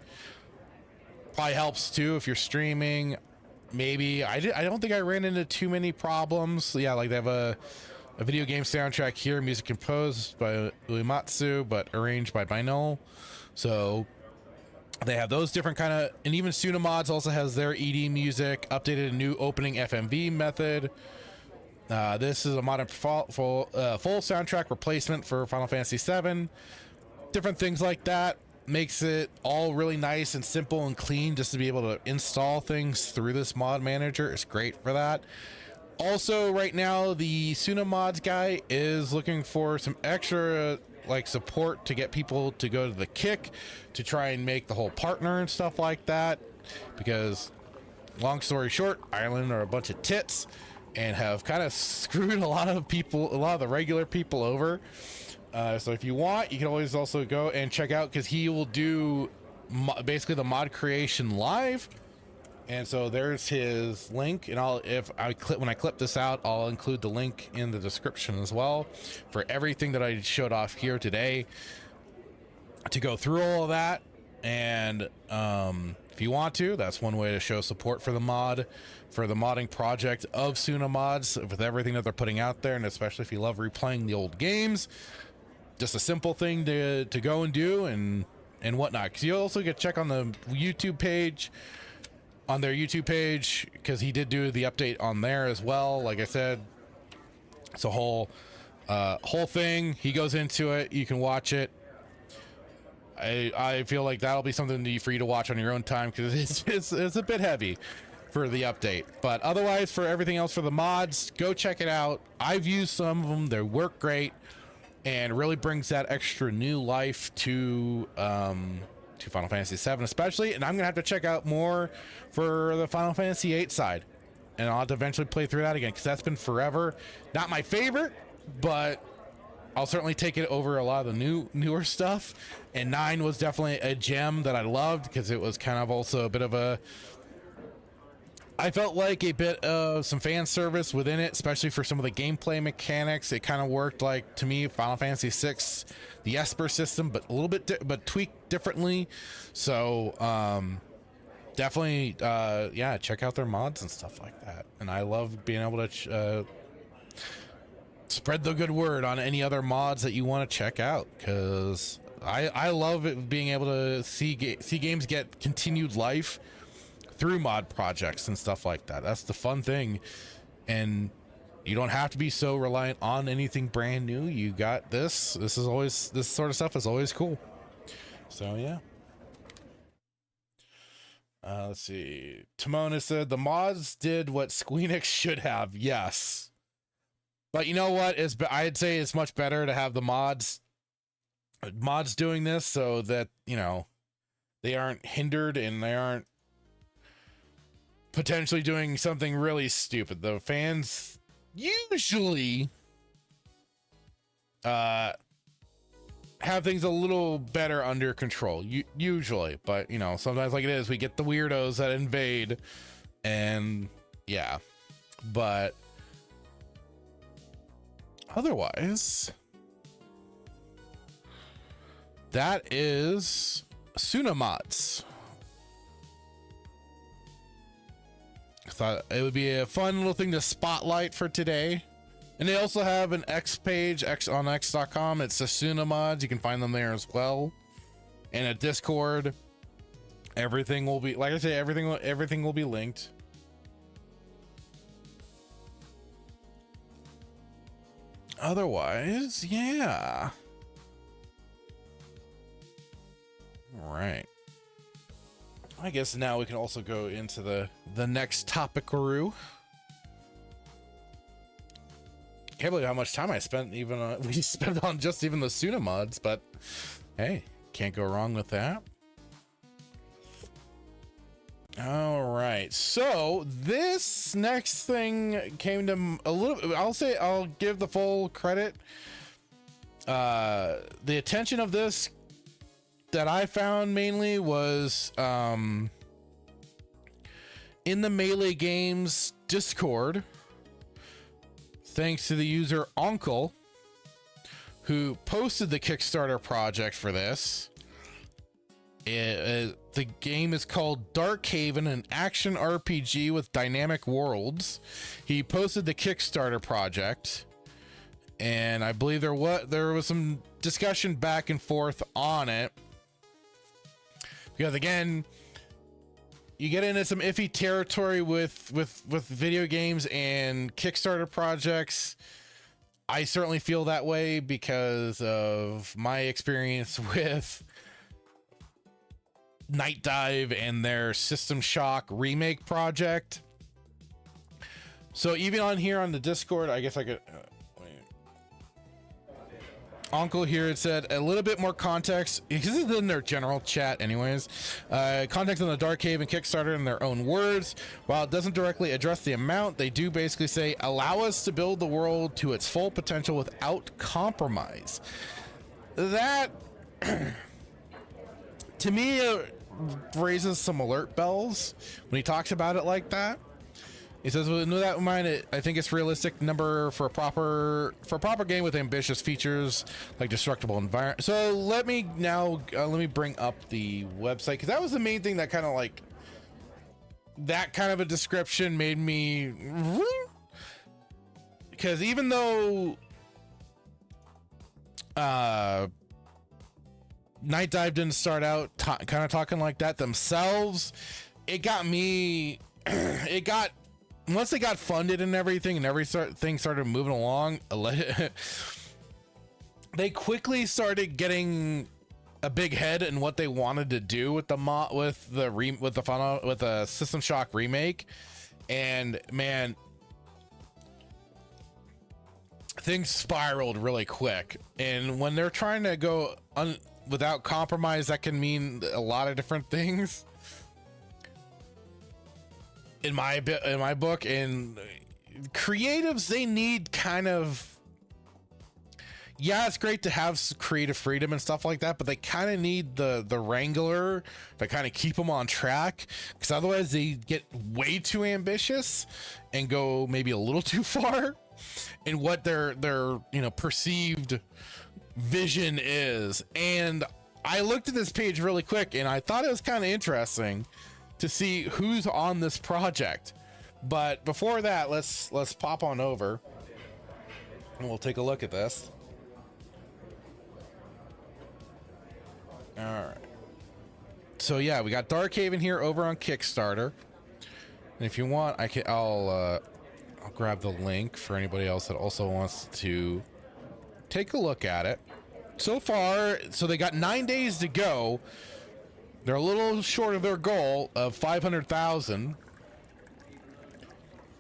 Probably helps too if you're streaming. Maybe I don't think I ran into too many problems. Yeah, like they have a video game soundtrack here, music composed by Uematsu but arranged by Binol. So they have those different kind of, and even Tsunamods also has their ED music, updated a new opening FMV method. This is a modern full soundtrack replacement for Final Fantasy VII. Different things like that. Makes it all really nice and simple and clean just to be able to install things through this mod manager. It's great for that. Also, right now, the Tsunamods guy is looking for some extra like support to get people to go to the Kick to try and make the whole partner and stuff like that. Because, long story short, Ireland are a bunch of tits and have kind of screwed a lot of the regular people over. So if you want, you can always also go and check out, because he will do basically the mod creation live. And so there's his link, and when I clip this out, I'll include the link in the description as well for everything that I showed off here today to go through all of that. And if you want to, that's one way to show support for the modding project of Tsunamods with everything that they're putting out there, and especially if you love replaying the old games. Just a simple thing to go and do and whatnot. Because you also get to check on the YouTube page, on their YouTube page, because he did do the update on there as well. Like I said, it's a whole thing. He goes into it. You can watch it. I feel like that'll be something for you to watch on your own time, because it's a bit heavy for the update. But otherwise, for everything else for the mods, go check it out. I've used some of them. They work great. And really brings that extra new life to Final Fantasy VII especially. And I'm going to have to check out more for the Final Fantasy VIII side. And I'll have to eventually play through that again, because that's been forever. Not my favorite, but I'll certainly take it over a lot of the newer stuff. And 9 was definitely a gem that I loved, because it was kind of also a bit of I felt like a bit of some fan service within it, especially for some of the gameplay mechanics. It kind of worked like, to me, Final Fantasy VI, the Esper system, but a little bit, but tweaked differently. So definitely, yeah, check out their mods and stuff like that. And I love being able to spread the good word on any other mods that you want to check out, because I love it, being able to see games get continued life through mod projects and stuff like that. That's the fun thing. And you don't have to be so reliant on anything brand new. You got this. This sort of stuff is always cool. So yeah. Let's see. Timona said the mods did what Squeenix should have. Yes. But you know what? I'd say it's much better to have the mods doing this, so that, you know, they aren't hindered and they aren't potentially doing something really stupid. The fans usually have things a little better under control, usually, but you know, sometimes, like it is, we get the weirdos that invade, and yeah, but otherwise, that is Tsunamods. I thought it would be a fun little thing to spotlight for today. And they also have an X page on x.com. It's the Tsunamods. You can find them there as well. And a Discord. Everything will be, like I say, everything will be linked. Otherwise, yeah. All right. I guess now we can also go into the next topic-aroo. Can't believe how much time I spent we spent on just even the Tsunamods, but hey, can't go wrong with that. All right. So this next thing came to a little. I'll give the full credit. The attention of this that I found mainly was in the Melee Games Discord, thanks to the user Uncle, who posted the Kickstarter project for this. The game is called Darkhaven, an action RPG with dynamic worlds. He posted the Kickstarter project, and I believe there was some discussion back and forth on it, because again, you get into some iffy territory with video games and Kickstarter projects. I certainly feel that way because of my experience with Night Dive and their System Shock remake project. So even on here on the Discord, I guess I could Uncle here had said a little bit more context, because this is in their general chat anyways. Context on the Darkhaven Kickstarter in their own words. While it doesn't directly address the amount, they do basically say, allow us to build the world to its full potential without compromise. That to me raises some alert bells when he talks about it like that. He says, with that in mind, I think it's realistic number for a proper game with ambitious features like destructible environment. So let me bring up the website, because that was the main thing that kind of like that kind of a description made me, because even though Night Dive didn't start out kind of talking like that themselves, it got me. Once they got funded and everything, and everything started moving along, they quickly started getting a big head in what they wanted to do with the System Shock remake, and man, things spiraled really quick. And when they're trying to go without compromise, that can mean a lot of different things. In my book, and creatives, they need kind of, yeah, it's great to have creative freedom and stuff like that, but they kind of need the wrangler to kind of keep them on track, because otherwise they get way too ambitious and go maybe a little too far in what their perceived vision is. And I looked at this page really quick, and I thought it was kind of interesting to see who's on this project. But before that, let's pop on over and we'll take a look at this. All right. So yeah, we got Darkhaven here over on Kickstarter. And if you want, I'll grab the link for anybody else that also wants to take a look at it. So far, so they got 9 days to go. They're a little short of their goal of 500,000,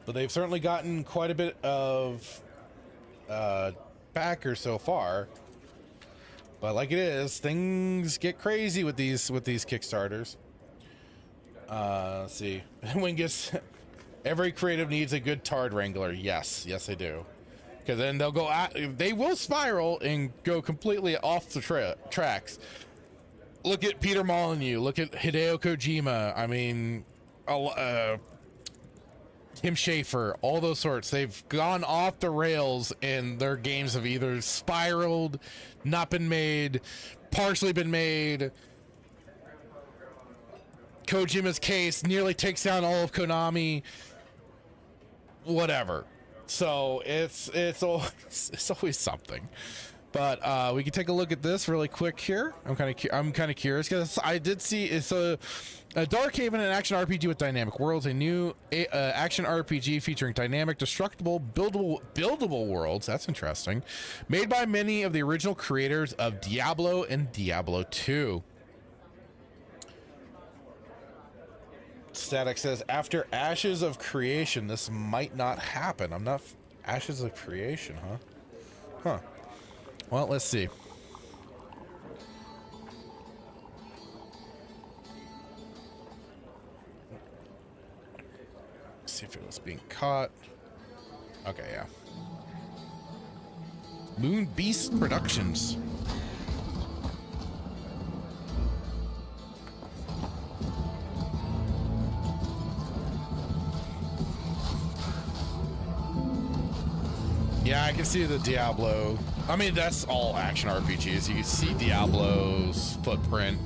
but they've certainly gotten quite a bit of backers so far. But like it is, things get crazy with these Kickstarters. Let's see. Every creative needs a good tard wrangler. Yes, they do. Because then they will spiral and go completely off the tracks. Look at Peter Molyneux. Look at Hideo Kojima. I mean, Tim Schafer. All those sorts. They've gone off the rails, and their games have either spiraled, not been made, partially been made. Kojima's case nearly takes down all of Konami. Whatever. So it's always something. But we can take a look at this really quick here. I'm kind of curious, because I did see it's a Darkhaven, an action RPG with dynamic worlds, a new action RPG featuring dynamic, destructible, buildable worlds. That's interesting. Made by many of the original creators of Diablo and Diablo 2. Static says, after Ashes of Creation, this might not happen. Ashes of Creation, huh? Well, let's see. see if it was being caught. Okay, yeah. Moon Beast Productions. Yeah, I can see the Diablo. I mean, that's all action RPGs. You can see Diablo's footprint.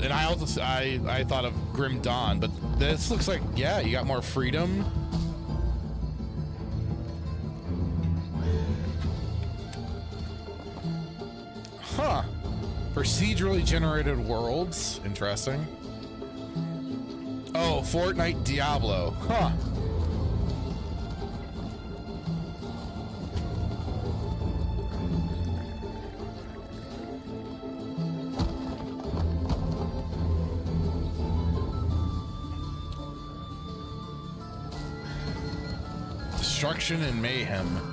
And I also I thought of Grim Dawn, but this looks like, yeah, you got more freedom. Huh. Procedurally generated worlds. Interesting. Oh, Fortnite Diablo. Huh. Destruction and mayhem.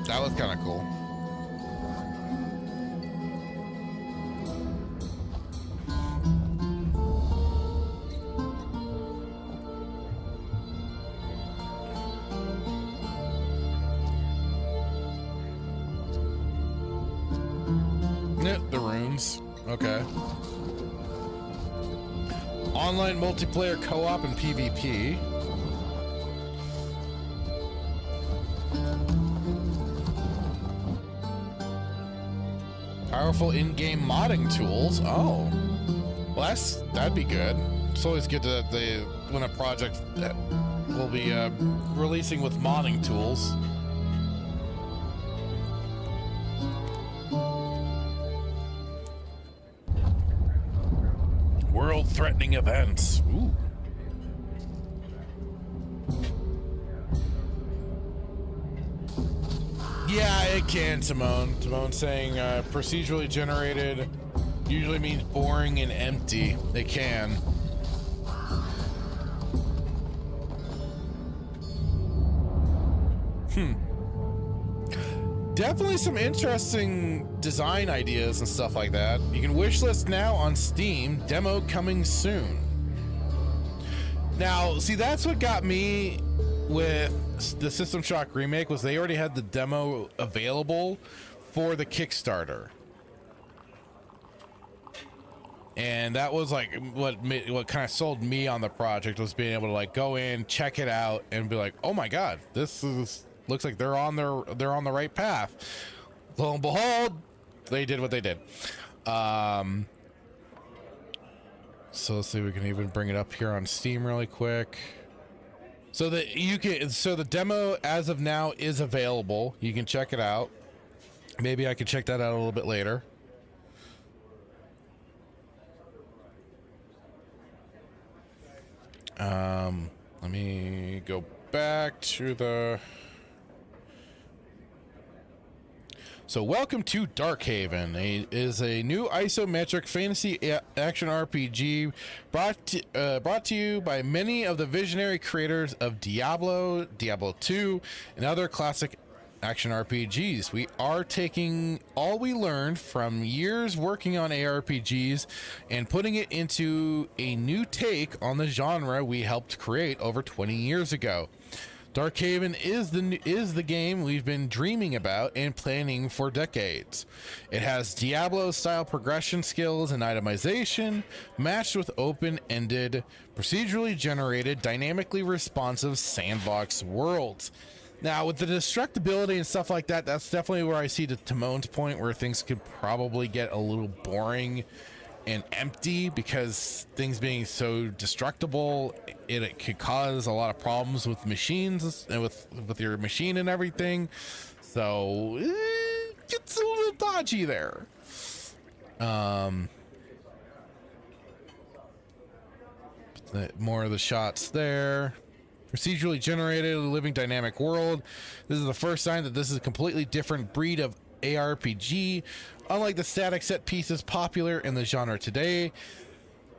That was kind of cool. The runes. Okay. Online multiplayer co-op and PvP. Powerful in-game modding tools. Oh, well, that'd be good. It's always good that when a project will be releasing with modding tools. World-threatening events. Ooh. Yeah, it can, Simone. Simone saying procedurally generated usually means boring and empty. It can. Definitely some interesting design ideas and stuff like that. You can wishlist now on Steam. Demo coming soon. Now, see, that's what got me with the System Shock remake, was they already had the demo available for the Kickstarter. And that was like what kind of sold me on the project, was being able to like go in, check it out, and be like, oh my god, this looks like they're on the right path. Lo and behold, they did what they did. So let's see if we can even bring it up here on Steam really quick. So the demo as of now is available. You can check it out. Maybe I could check that out a little bit later. Let me go back to the... So welcome to Darkhaven. It is a new isometric fantasy action RPG brought to you by many of the visionary creators of Diablo, Diablo 2, and other classic action RPGs. We are taking all we learned from years working on ARPGs and putting it into a new take on the genre we helped create over 20 years ago. Darkhaven is the game we've been dreaming about and planning for decades. It has Diablo-style progression skills and itemization, matched with open-ended, procedurally generated, dynamically responsive sandbox worlds. Now, with the destructibility and stuff like that, that's definitely where I see, to Timon's point, where things could probably get a little boring and empty, because things being so destructible, it could cause a lot of problems with machines and with your machine and everything. So it gets a little dodgy there. More of the shots there. Procedurally generated, living dynamic world. This is the first sign that this is a completely different breed of ARPG. Unlike the static set pieces popular in the genre today,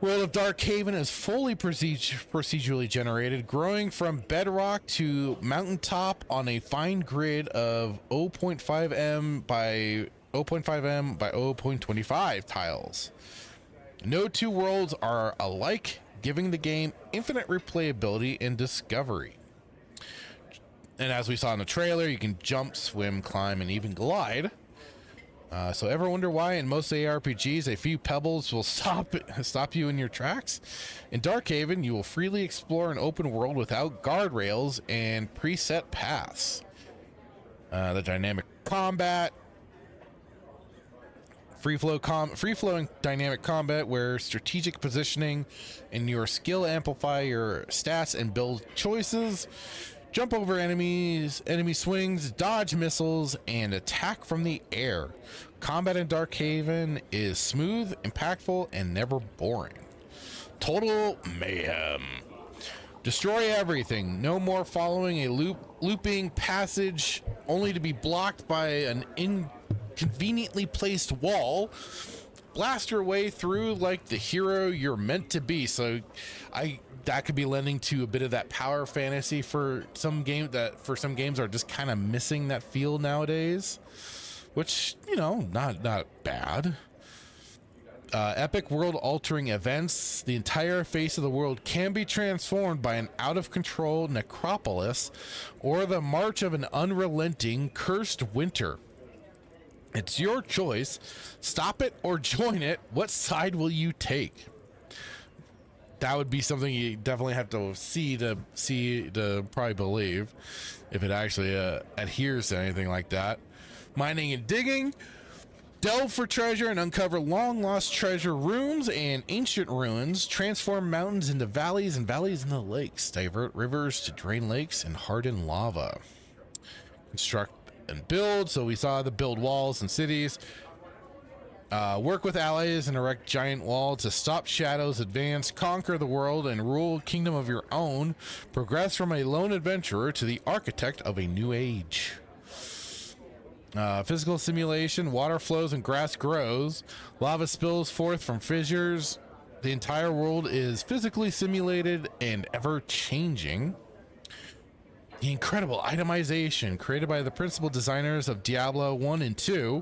World of Darkhaven is fully procedurally generated, growing from bedrock to mountaintop on a fine grid of 0.5 m by 0.5 m by 0.25 tiles. No two worlds are alike, giving the game infinite replayability and discovery. And as we saw in the trailer, you can jump, swim, climb, and even glide. So ever wonder why in most ARPGs a few pebbles will stop you in your tracks? In Darkhaven, you will freely explore an open world without guardrails and preset paths. The dynamic combat, free-flowing dynamic combat where strategic positioning and your skill amplify your stats and build choices. Jump over enemies, enemy swings, dodge missiles, and attack from the air. Combat in Darkhaven is smooth, impactful, and never boring. Total mayhem. Destroy everything. No more following a looping passage only to be blocked by an inconveniently placed wall. Blast your way through like the hero you're meant to be. So that could be lending to a bit of that power fantasy for some games are just kind of missing that feel nowadays, which, you know, not bad. Epic world altering events. The entire face of the world can be transformed by an out of control necropolis or the march of an unrelenting cursed winter. It's your choice. Stop it or join it. What side will you take? That would be something you definitely have to see to probably believe if it actually adheres to anything like that. Mining and digging. Delve for treasure and uncover long lost treasure rooms and ancient ruins. Transform mountains into valleys and valleys into lakes. Divert rivers to drain lakes and harden lava. Construct and build. So we saw the build walls and cities. Work with allies and erect giant wall to stop shadows, advance, conquer the world, and rule a kingdom of your own. Progress from a lone adventurer to the architect of a new age. Physical simulation. Water flows and grass grows. Lava spills forth from fissures. The entire world is physically simulated and ever changing. The incredible itemization created by the principal designers of Diablo 1 and 2.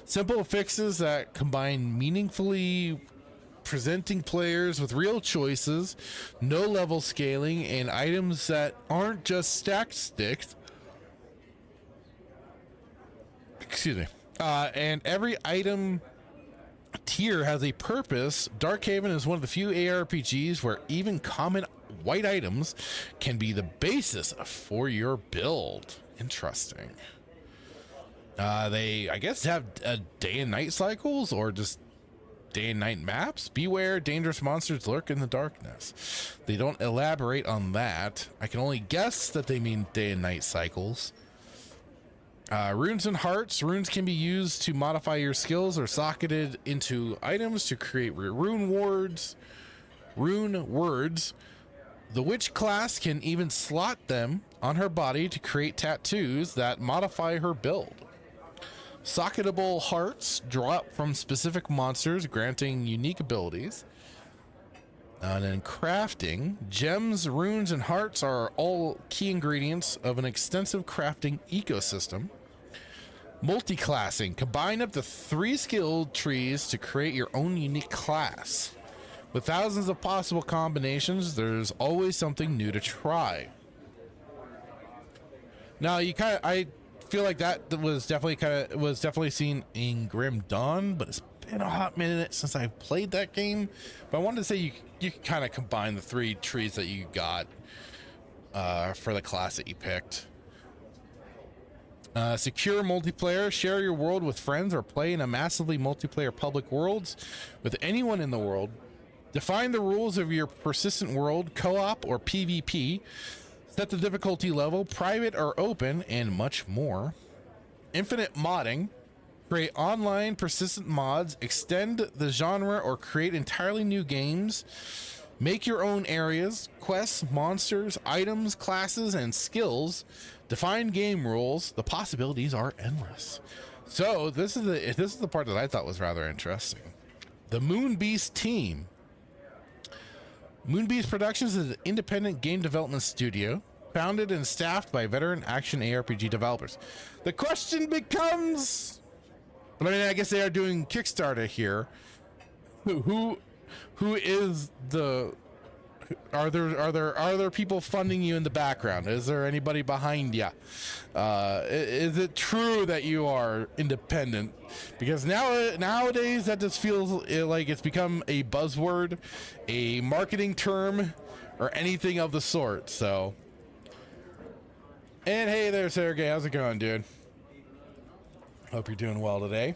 Simple fixes that combine meaningfully presenting players with real choices, no level scaling, and items that aren't just stacked sticks. Excuse me. And every item tier has a purpose. Darkhaven is one of the few ARPGs where even common white items can be the basis for your build. Interesting. They, I guess, have day and night cycles or just day and night maps. Beware, dangerous monsters lurk in the darkness. They don't elaborate on that. I can only guess that they mean day and night cycles. Runes and hearts. Runes can be used to modify your skills or socketed into items to create rune words. The witch class can even slot them on her body to create tattoos that modify her build. Socketable hearts drop from specific monsters, granting unique abilities. And then crafting. Gems, runes, and hearts are all key ingredients of an extensive crafting ecosystem. Multi-classing. Combine up to 3 skill trees to create your own unique class. With thousands of possible combinations, there's always something new to try. Now, I feel like that was definitely seen in Grim Dawn, but it's been a hot minute since I've played that game. But I wanted to say you can kind of combine the 3 trees that you got for the class that you picked. Secure multiplayer. Share your world with friends or play in a massively multiplayer public worlds with anyone in the world. Define the rules of your persistent world, co-op or PvP. Set the difficulty level, private or open, and much more. Infinite modding. Create online persistent mods, extend the genre, or create entirely new games. Make your own areas, quests, monsters, items, classes, and skills. Define game rules. The possibilities are endless. So this is the part that I thought was rather interesting. The Moon Beast team. Moonbeast Productions is an independent game development studio founded and staffed by veteran action ARPG developers. The question becomes, but I mean, I guess they are doing Kickstarter here. Who is the? Are there people funding you in the background? Is there anybody behind you? Is it true that you are independent? Because nowadays that just feels like it's become a buzzword, a marketing term, or anything of the sort. So, and hey there, Sergey, how's it going, dude? Hope you're doing well today.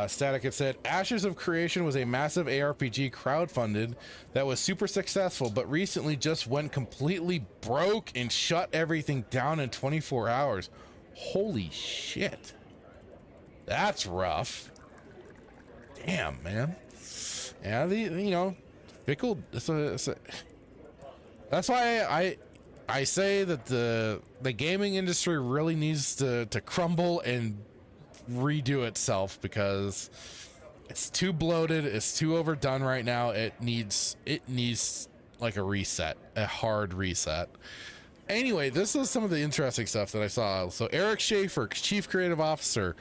Static had said, Ashes of Creation was a massive ARPG crowdfunded that was super successful, but recently just went completely broke and shut everything down in 24 hours. Holy shit. That's rough. Damn, man. Yeah, fickle. That's why I say that the gaming industry really needs to crumble and redo itself, because it's too bloated, it's too overdone right now. It needs like a reset, a hard reset. Anyway, this is some of the interesting stuff that I saw. So Eric Schaefer, Chief Creative Officer.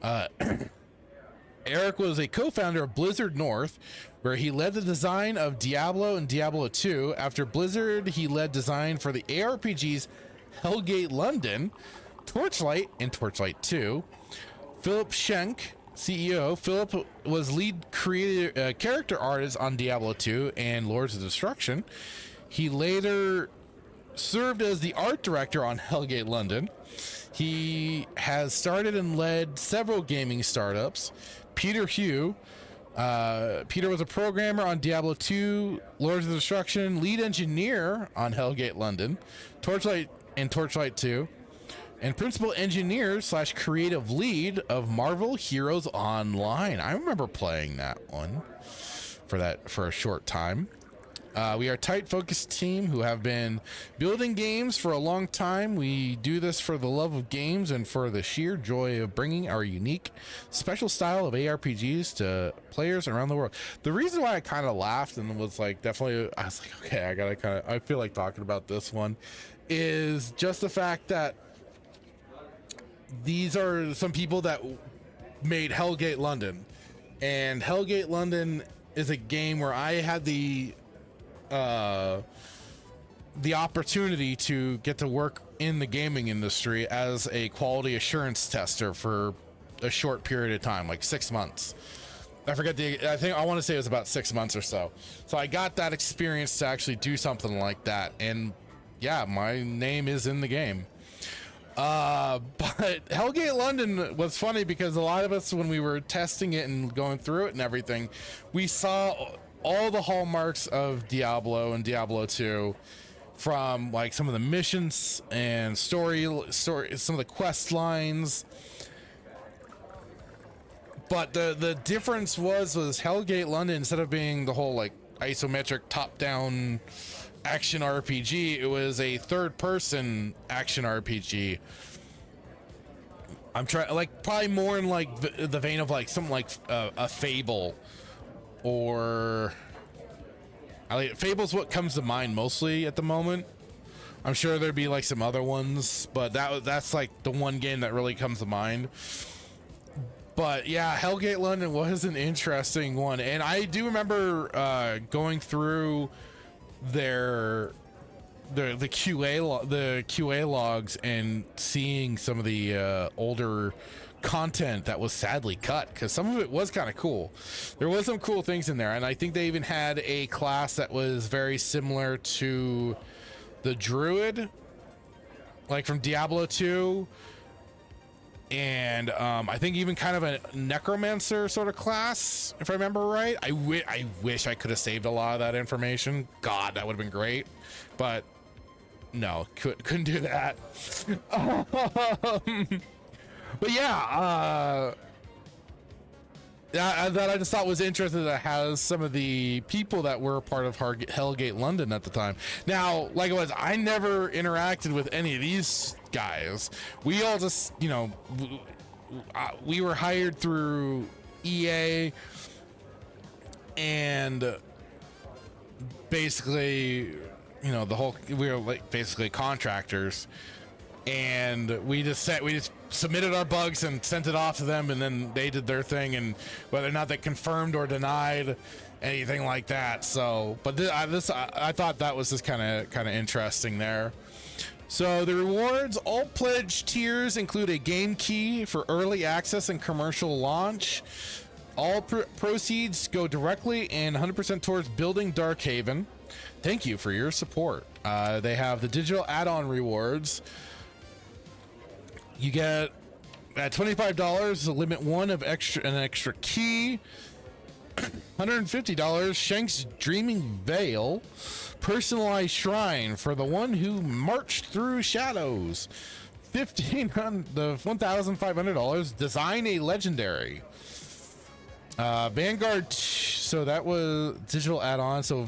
Eric was a co-founder of Blizzard North, where he led the design of Diablo and Diablo 2. After Blizzard, he led design for the ARPGs Hellgate London, Torchlight, and Torchlight 2. Philip Schenk, CEO. Philip was lead character artist on Diablo 2 and Lords of Destruction. He later served as the art director on Hellgate London. He has started and led several gaming startups. Peter Hugh. Peter was a programmer on Diablo 2, Lords of Destruction, lead engineer on Hellgate London, Torchlight and Torchlight 2. And principal engineer / creative lead of Marvel Heroes Online. I remember playing that one for a short time. We are a tight focused team who have been building games for a long time. We do this for the love of games and for the sheer joy of bringing our unique, special style of ARPGs to players around the world. The reason why I kind of laughed and was like, definitely, I was like, okay, I feel like talking about this one, is just the fact that these are some people that made Hellgate London, and Hellgate London is a game where I had the opportunity to get to work in the gaming industry as a quality assurance tester for a short period of time, like 6 months. I want to say it was about 6 months or so. So I got that experience to actually do something like that, and yeah, my name is in the game. But Hellgate London was funny because a lot of us, when we were testing it and going through it and everything, we saw all the hallmarks of Diablo and Diablo 2, from like some of the missions and story, some of the quest lines. But the difference was Hellgate London, instead of being the whole like isometric top-down action RPG, it was a third-person action RPG. I'm trying, like, probably more in like the vein of like something like a Fable, or Fable's what comes to mind mostly at the moment. I'm sure there'd be like some other ones, but that's like the one game that really comes to mind. But yeah, Hellgate London was an interesting one, and I do remember going through the QA logs and seeing some of the older content that was sadly cut, because some of it was kind of cool. There was some cool things in there, and I think they even had a class that was very similar to the Druid, like from Diablo 2, and I think even kind of a Necromancer sort of class, if I remember right. I wish I could have saved a lot of that information. God, that would have been great, but no, couldn't do that. But yeah, that I just thought was interesting, that has some of the people that were part of Hellgate London at the time. Now, like it was, I never interacted with any of these guys. We all just, we were hired through EA, and basically, you know, we were like basically contractors, and we just submitted our bugs and sent it off to them, and then they did their thing, and whether or not they confirmed or denied anything like that. So, but I thought that was just kind of interesting there. So the rewards, all pledge tiers include a game key for early access and commercial launch. All proceeds go directly and 100% towards building Darkhaven. Thank you for your support. They have the digital add-on rewards. You get at $25 a limit 1 of an extra key. $150 Shank's Dreaming Veil, personalized shrine for the one who marched through shadows. $1,500 design a legendary. Vanguard, so that was digital add-on. So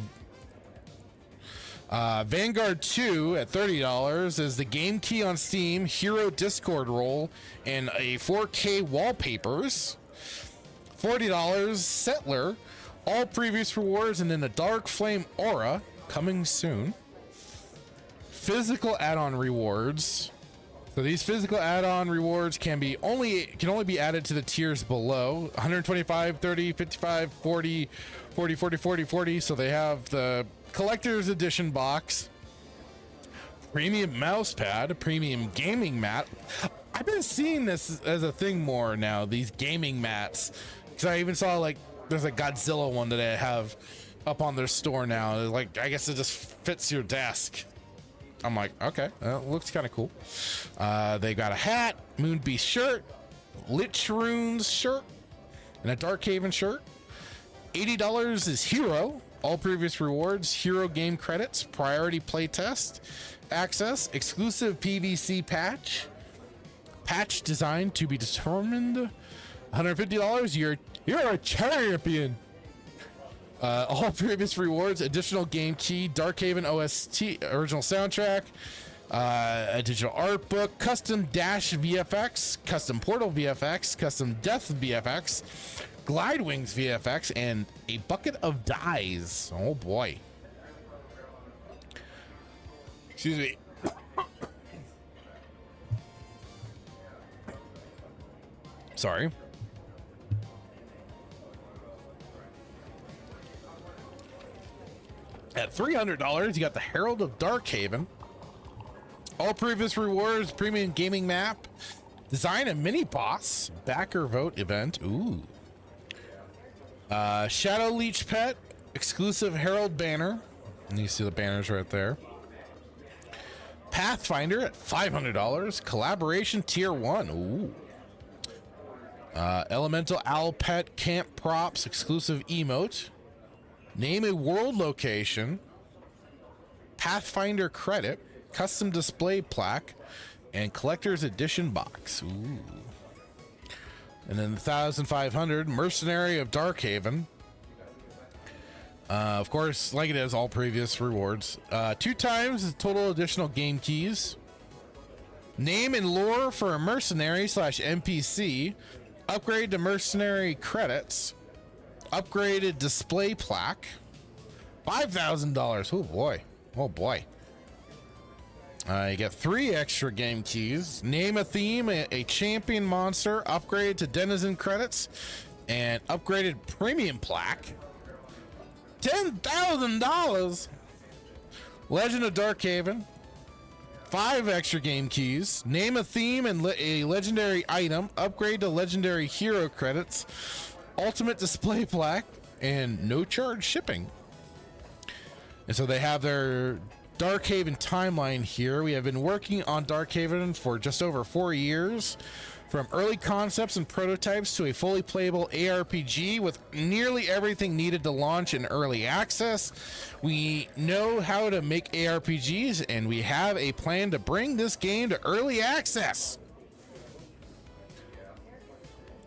Vanguard 2 at $30 is the game key on Steam, hero Discord role, and a 4K wallpapers. $40 Settler, all previous rewards, and then a Dark Flame Aura coming soon. Physical add-on rewards. So these physical add-on rewards can only be added to the tiers below. 125, 30, 55, 40, 40, 40, 40, 40. So they have the collector's edition box, premium mouse pad, premium gaming mat. I've been seeing this as a thing more now, these gaming mats. Because I even saw, like, there's a Godzilla one that they have up on their store now. Like, I guess it just fits your desk. I'm like, okay, it looks kind of cool. They got a hat, Moonbeast shirt, Lich Runes shirt, and a Darkhaven shirt. $80 is Hero. All previous rewards, Hero game credits, priority playtest, access, exclusive PVC patch designed to be determined. $150, you're a champion. All previous rewards, additional game key, Darkhaven OST, original soundtrack, a digital art book, custom Dash VFX, custom Portal VFX, custom Death VFX, Glide Wings VFX, and a bucket of dies. Oh boy. Excuse me. Sorry. At $300, you got the Herald of Darkhaven. All previous rewards, premium gaming map, design a mini boss, backer vote event. Ooh. Shadow Leech pet, exclusive Herald banner. And you see the banners right there. Pathfinder at $500. Collaboration tier 1. Ooh. Elemental Owl pet, camp props, exclusive emote. Name a world location, Pathfinder credit, custom display plaque, and collector's edition box. Ooh. And then 1,500 Mercenary of Darkhaven. Of course, like it is, all previous rewards. 2 times the total additional game keys. Name and lore for a mercenary / NPC. Upgrade to mercenary credits. Upgraded display plaque. $5,000. Oh boy. Oh boy. You get 3 extra game keys. Name a theme, a champion monster, upgrade to denizen credits, and upgraded premium plaque. $10,000. Legend of Darkhaven. 5 extra game keys. Name a theme and a legendary item. Upgrade to legendary hero credits. Ultimate display plaque, and no charge shipping. And so they have their Darkhaven timeline here. We have been working on Darkhaven for just over 4 years, from early concepts and prototypes to a fully playable ARPG with nearly everything needed to launch in early access. We know how to make ARPGs, and we have a plan to bring this game to early access.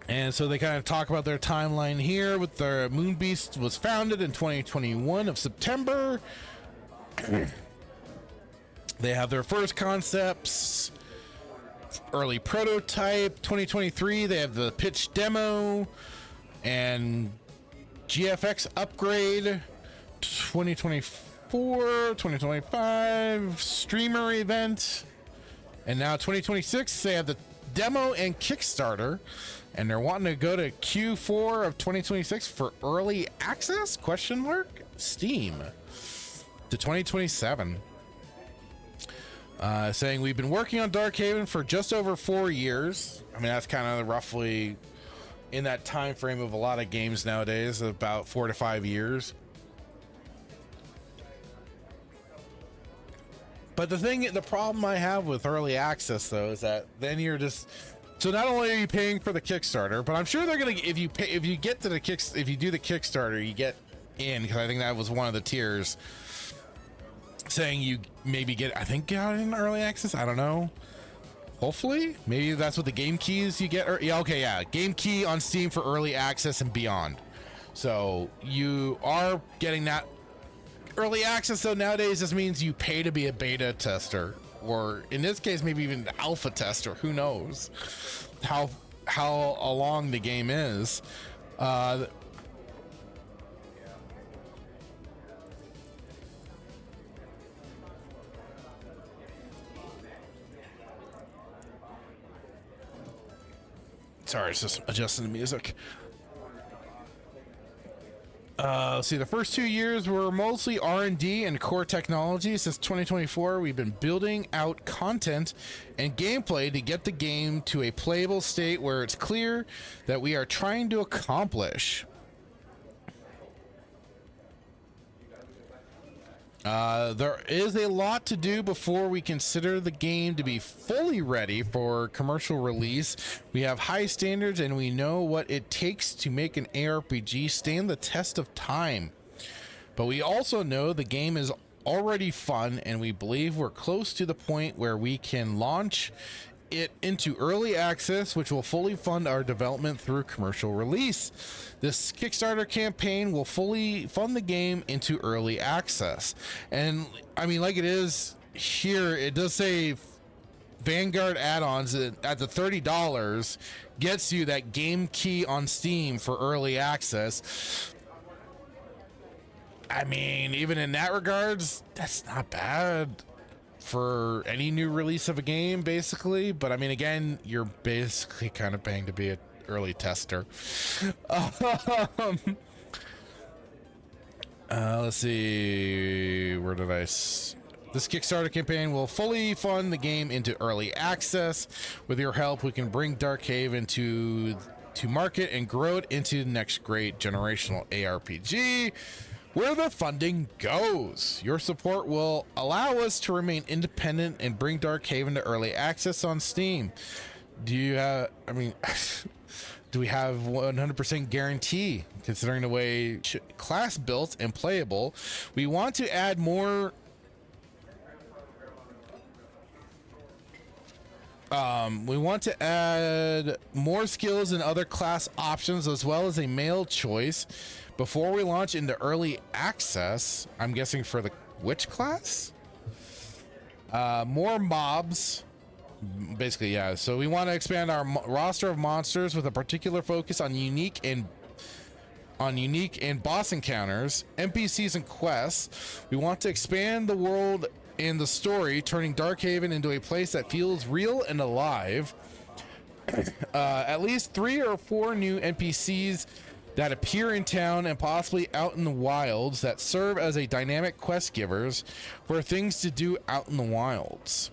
And so they kind of talk about their timeline here with their Moonbeast was founded in 2021 of September. They have their first concepts, early prototype. 2023, they have the pitch demo and GFX upgrade. 2024, 2025 streamer event, and now 2026 they have the demo and Kickstarter, and they're wanting to go to Q4 of 2026 for early access, question mark, Steam, to 2027. Saying we've been working on Darkhaven for just over 4 years. I mean, that's kind of roughly in that time frame of a lot of games nowadays, about 4 to 5 years. But the problem I have with early access though is that then you're just, so not only are you paying for the Kickstarter, but I'm sure they're gonna, if you do the Kickstarter, you get in, because I think that was one of the tiers, saying you maybe get, I think, got in early access. I don't know. Hopefully, maybe that's what the game keys you get. Game key on Steam for early access and beyond. So you are getting that early access. Though nowadays, this means you pay to be a beta tester, or in this case, maybe even an alpha tester. Who knows how along the game is. Sorry, it's just adjusting the music. See, the first 2 years were mostly R&D and core technology. Since 2024, we've been building out content and gameplay to get the game to a playable state where it's clear that we are trying to accomplish. There is a lot to do before we consider the game to be fully ready for commercial release. We have high standards and we know what it takes to make an ARPG stand the test of time. But we also know the game is already fun, and we believe we're close to the point where we can launch it into early access, which will fully fund our development through commercial release. This Kickstarter campaign will fully fund the game into early access. And I mean, like it is here, it does say Vanguard add-ons at the $30 gets you that game key on Steam for early access. I mean, even in that regards, that's not bad for any new release of a game, basically. But I mean, again, you're basically kind of paying to be an early tester. Let's see, where did this Kickstarter campaign will fully fund the game into early access. With your help, we can bring Darkhaven to market and grow it into the next great generational ARPG where the funding goes. Your support will allow us to remain independent and bring Darkhaven to early access on Steam. Do you have, I mean, do we have 100% guarantee, considering the way class built and playable? We want to add more skills and other class options, as well as a male choice before we launch into early access. I'm guessing for the witch class? More mobs. Basically, yeah. So we want to expand our roster of monsters with a particular focus on unique and boss encounters, NPCs, and quests. We want to expand the world and the story, turning Darkhaven into a place that feels real and alive. At least 3 or 4 new NPCs that appear in town and possibly out in the wilds that serve as a dynamic quest givers for things to do out in the wilds.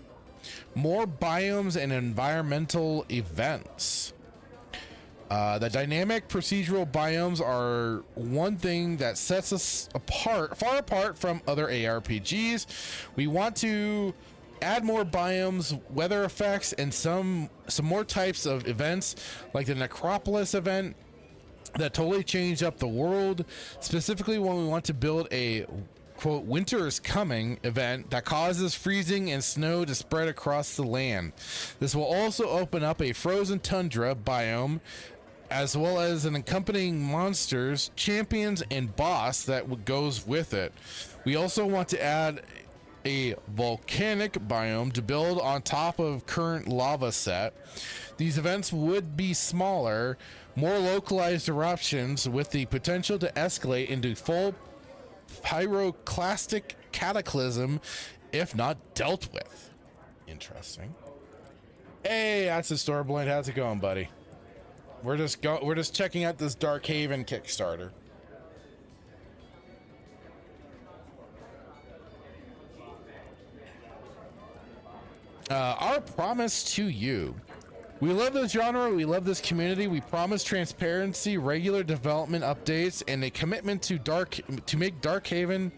More biomes and environmental events. The dynamic procedural biomes are one thing that sets us apart, far apart from other ARPGs. We want to add more biomes, weather effects, and some more types of events, like the Necropolis event that totally changed up the world. Specifically, when we want to build a quote winter is coming event that causes freezing and snow to spread across the land. This will also open up a frozen tundra biome, as well as an accompanying monsters, champions, and boss that goes with it. We also want to add a volcanic biome to build on top of current lava set. These events would be smaller, more localized eruptions with the potential to escalate into pyroclastic cataclysm if not dealt with. Interesting. Hey, that's the Stormblind. How's it going, buddy? We're just checking out this Darkhaven Kickstarter. Our promise to you. We love this genre, we love this community, we promise transparency, regular development updates, and a commitment to make Darkhaven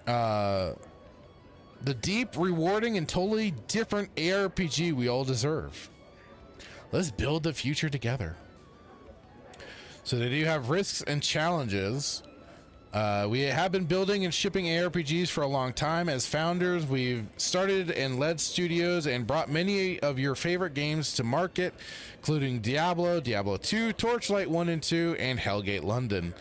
the deep, rewarding, and totally different ARPG we all deserve. Let's build the future together. So they do have risks and challenges. We have been building and shipping ARPGs for a long time. As founders, we've started and led studios and brought many of your favorite games to market, including Diablo, Diablo 2, Torchlight 1 and 2, and Hellgate London.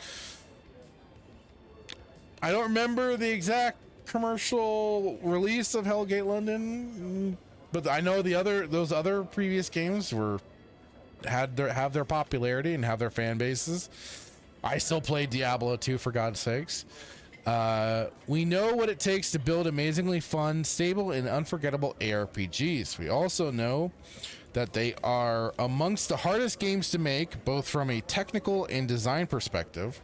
I don't remember the exact commercial release of Hellgate London, but I know those other previous games have their popularity and have their fan bases. I still play Diablo 2, for God's sakes. We know what it takes to build amazingly fun, stable, and unforgettable ARPGs. We also know that they are amongst the hardest games to make, both from a technical and design perspective.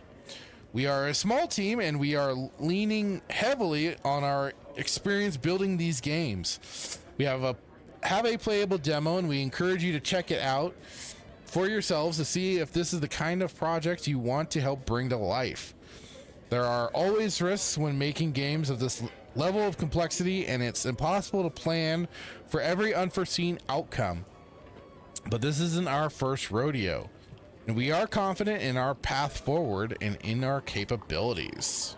We are a small team, and we are leaning heavily on our experience building these games. We have a playable demo, and we encourage you to check it out for yourselves to see if this is the kind of project you want to help bring to life. There are always risks when making games of this level of complexity, and it's impossible to plan for every unforeseen outcome. But this isn't our first rodeo, and we are confident in our path forward and in our capabilities.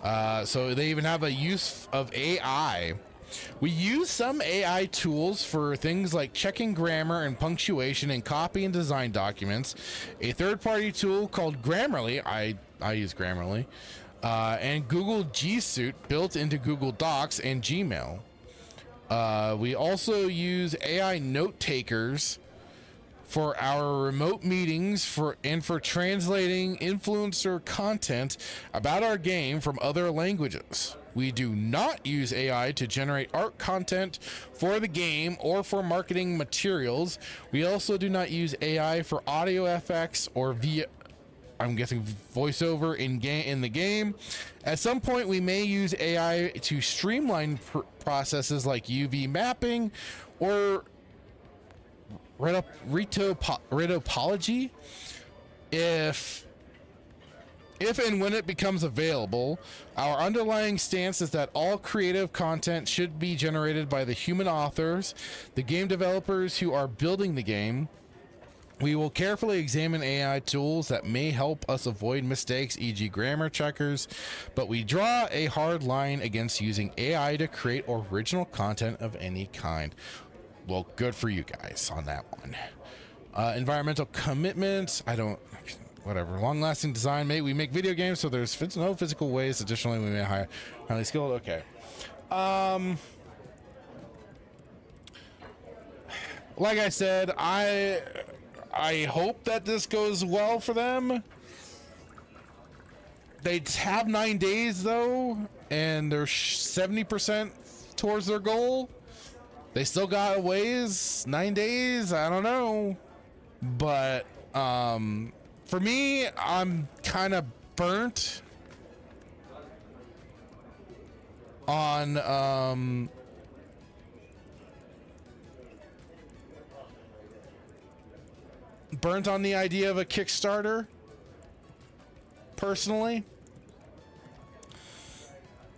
So they even have a use of AI. We use some AI tools for things like checking grammar and punctuation in copy and design documents. A third-party tool called Grammarly, I use Grammarly, and Google G Suite built into Google Docs and Gmail. We also use AI note takers for our remote meetings for translating influencer content about our game from other languages. We do not use AI to generate art content for the game or for marketing materials. We also do not use AI for audio effects or I'm guessing voiceover in the game. At some point, we may use AI to streamline processes like UV mapping or retopology. If and when it becomes available, our underlying stance is that all creative content should be generated by the human authors, the game developers who are building the game. We will carefully examine AI tools that may help us avoid mistakes, e.g. grammar checkers, but we draw a hard line against using AI to create original content of any kind. Well, good for you guys on that one. Environmental commitments, whatever. Long-lasting design. We make video games, so there's no physical waste. Additionally, we may hire highly skilled. Okay. Like I said, I hope that this goes well for them. They have 9 days though, and they're 70% towards their goal. They still got a ways. 9 days. I don't know, but for me, I'm kind of burnt on the idea of a Kickstarter, personally.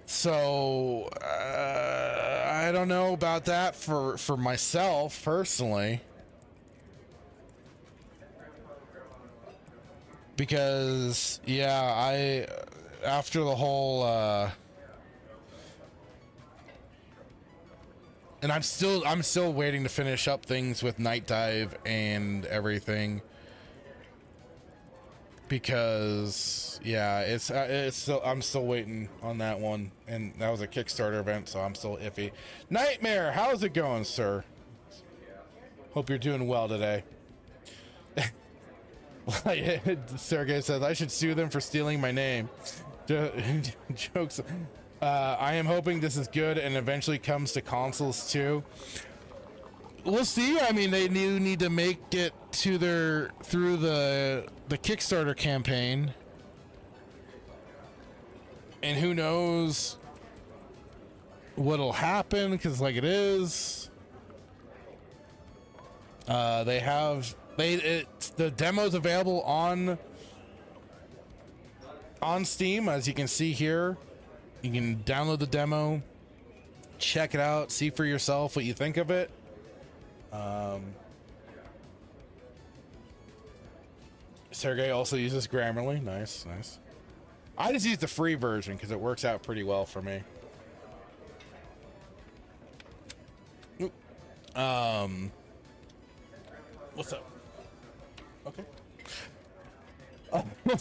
So I don't know about that for myself personally, because after the whole and I'm still waiting to finish up things with Night Dive and everything, because it's still, I'm still waiting on that one, and that was a Kickstarter event, so I'm still iffy. Nightmare, how's it going, sir? Hope you're doing well today. Sergey says I should sue them for stealing my name. Jokes. I am hoping this is good and eventually comes to consoles too. We'll see. I mean, they need to make it to through the Kickstarter campaign, and who knows what'll happen, because like it is, the demo's available on Steam, as you can see here. You can download the demo, check it out, see for yourself what you think of it. Sergey also uses Grammarly. Nice. I just use the free version because it works out pretty well for me. What's up? Okay.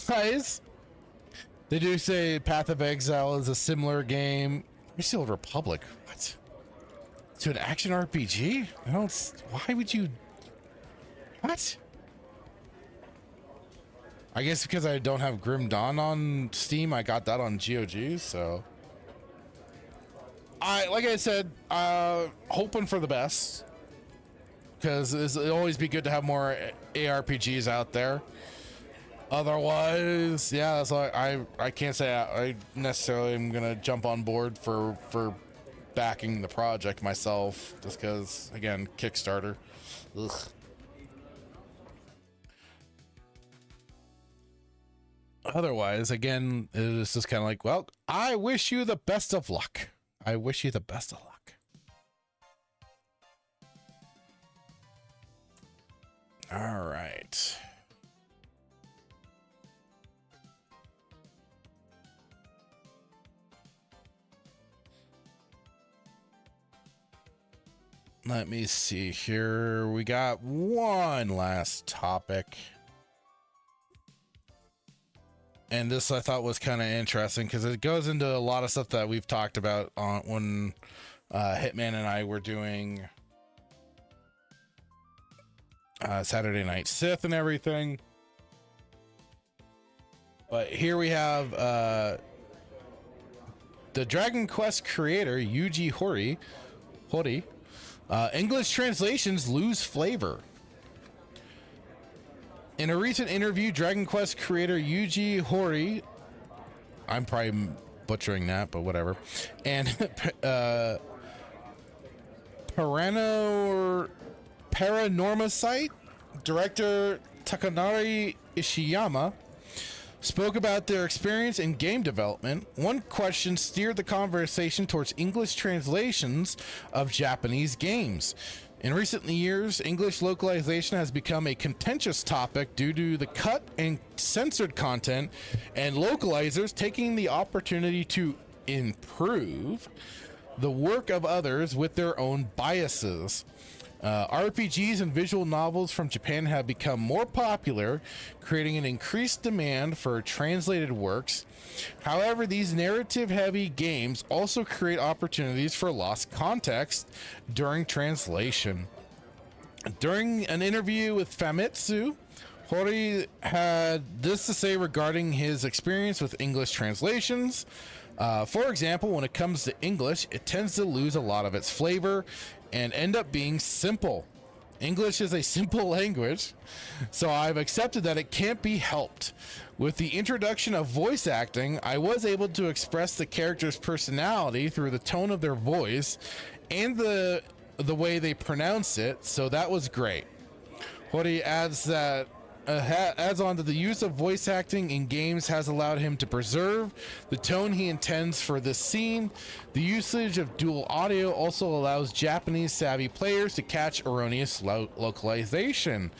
Guys, they do say Path of Exile is a similar game. Still Republic. What? To an action RPG? I don't. Why would you? What? I guess because I don't have Grim Dawn on Steam, I got that on GOG. So, like I said, hoping for the best, because it'll always be good to have more ARPGs out there. Otherwise, yeah, that's why I can't say I necessarily am gonna jump on board for backing the project myself, just because, again, Kickstarter. Ugh. Otherwise, again, it's just kind of like, well, I wish you the best of luck. I wish you the best of luck. All right. Let me see here. We got one last topic. And this I thought was kind of interesting because it goes into a lot of stuff that we've talked about on when Hitman and I were doing Saturday Night Sith and everything. But here we have the Dragon Quest creator Yuji Horii. English translations lose flavor. In a recent interview, Dragon Quest creator Yuji Horii, I'm probably butchering that, but whatever, and Paranormosite director Takanori Ishiyama spoke about their experience in game development. One question steered the conversation towards English translations of Japanese games. In recent years, English localization has become a contentious topic due to the cut and censored content, and localizers taking the opportunity to improve the work of others with their own biases. RPGs and visual novels from Japan have become more popular, creating an increased demand for translated works. However, these narrative-heavy games also create opportunities for lost context during translation. During an interview with Famitsu, Horii had this to say regarding his experience with English translations. For example, when it comes to English, it tends to lose a lot of its flavor and end up being simple. English is a simple language, so I've accepted that it can't be helped. With the introduction of voice acting, I was able to express the character's personality through the tone of their voice and the way they pronounce it, so that was great. Horii adds on that the use of voice acting in games has allowed him to preserve the tone he intends for this scene. The usage of dual audio also allows Japanese savvy players to catch erroneous localization.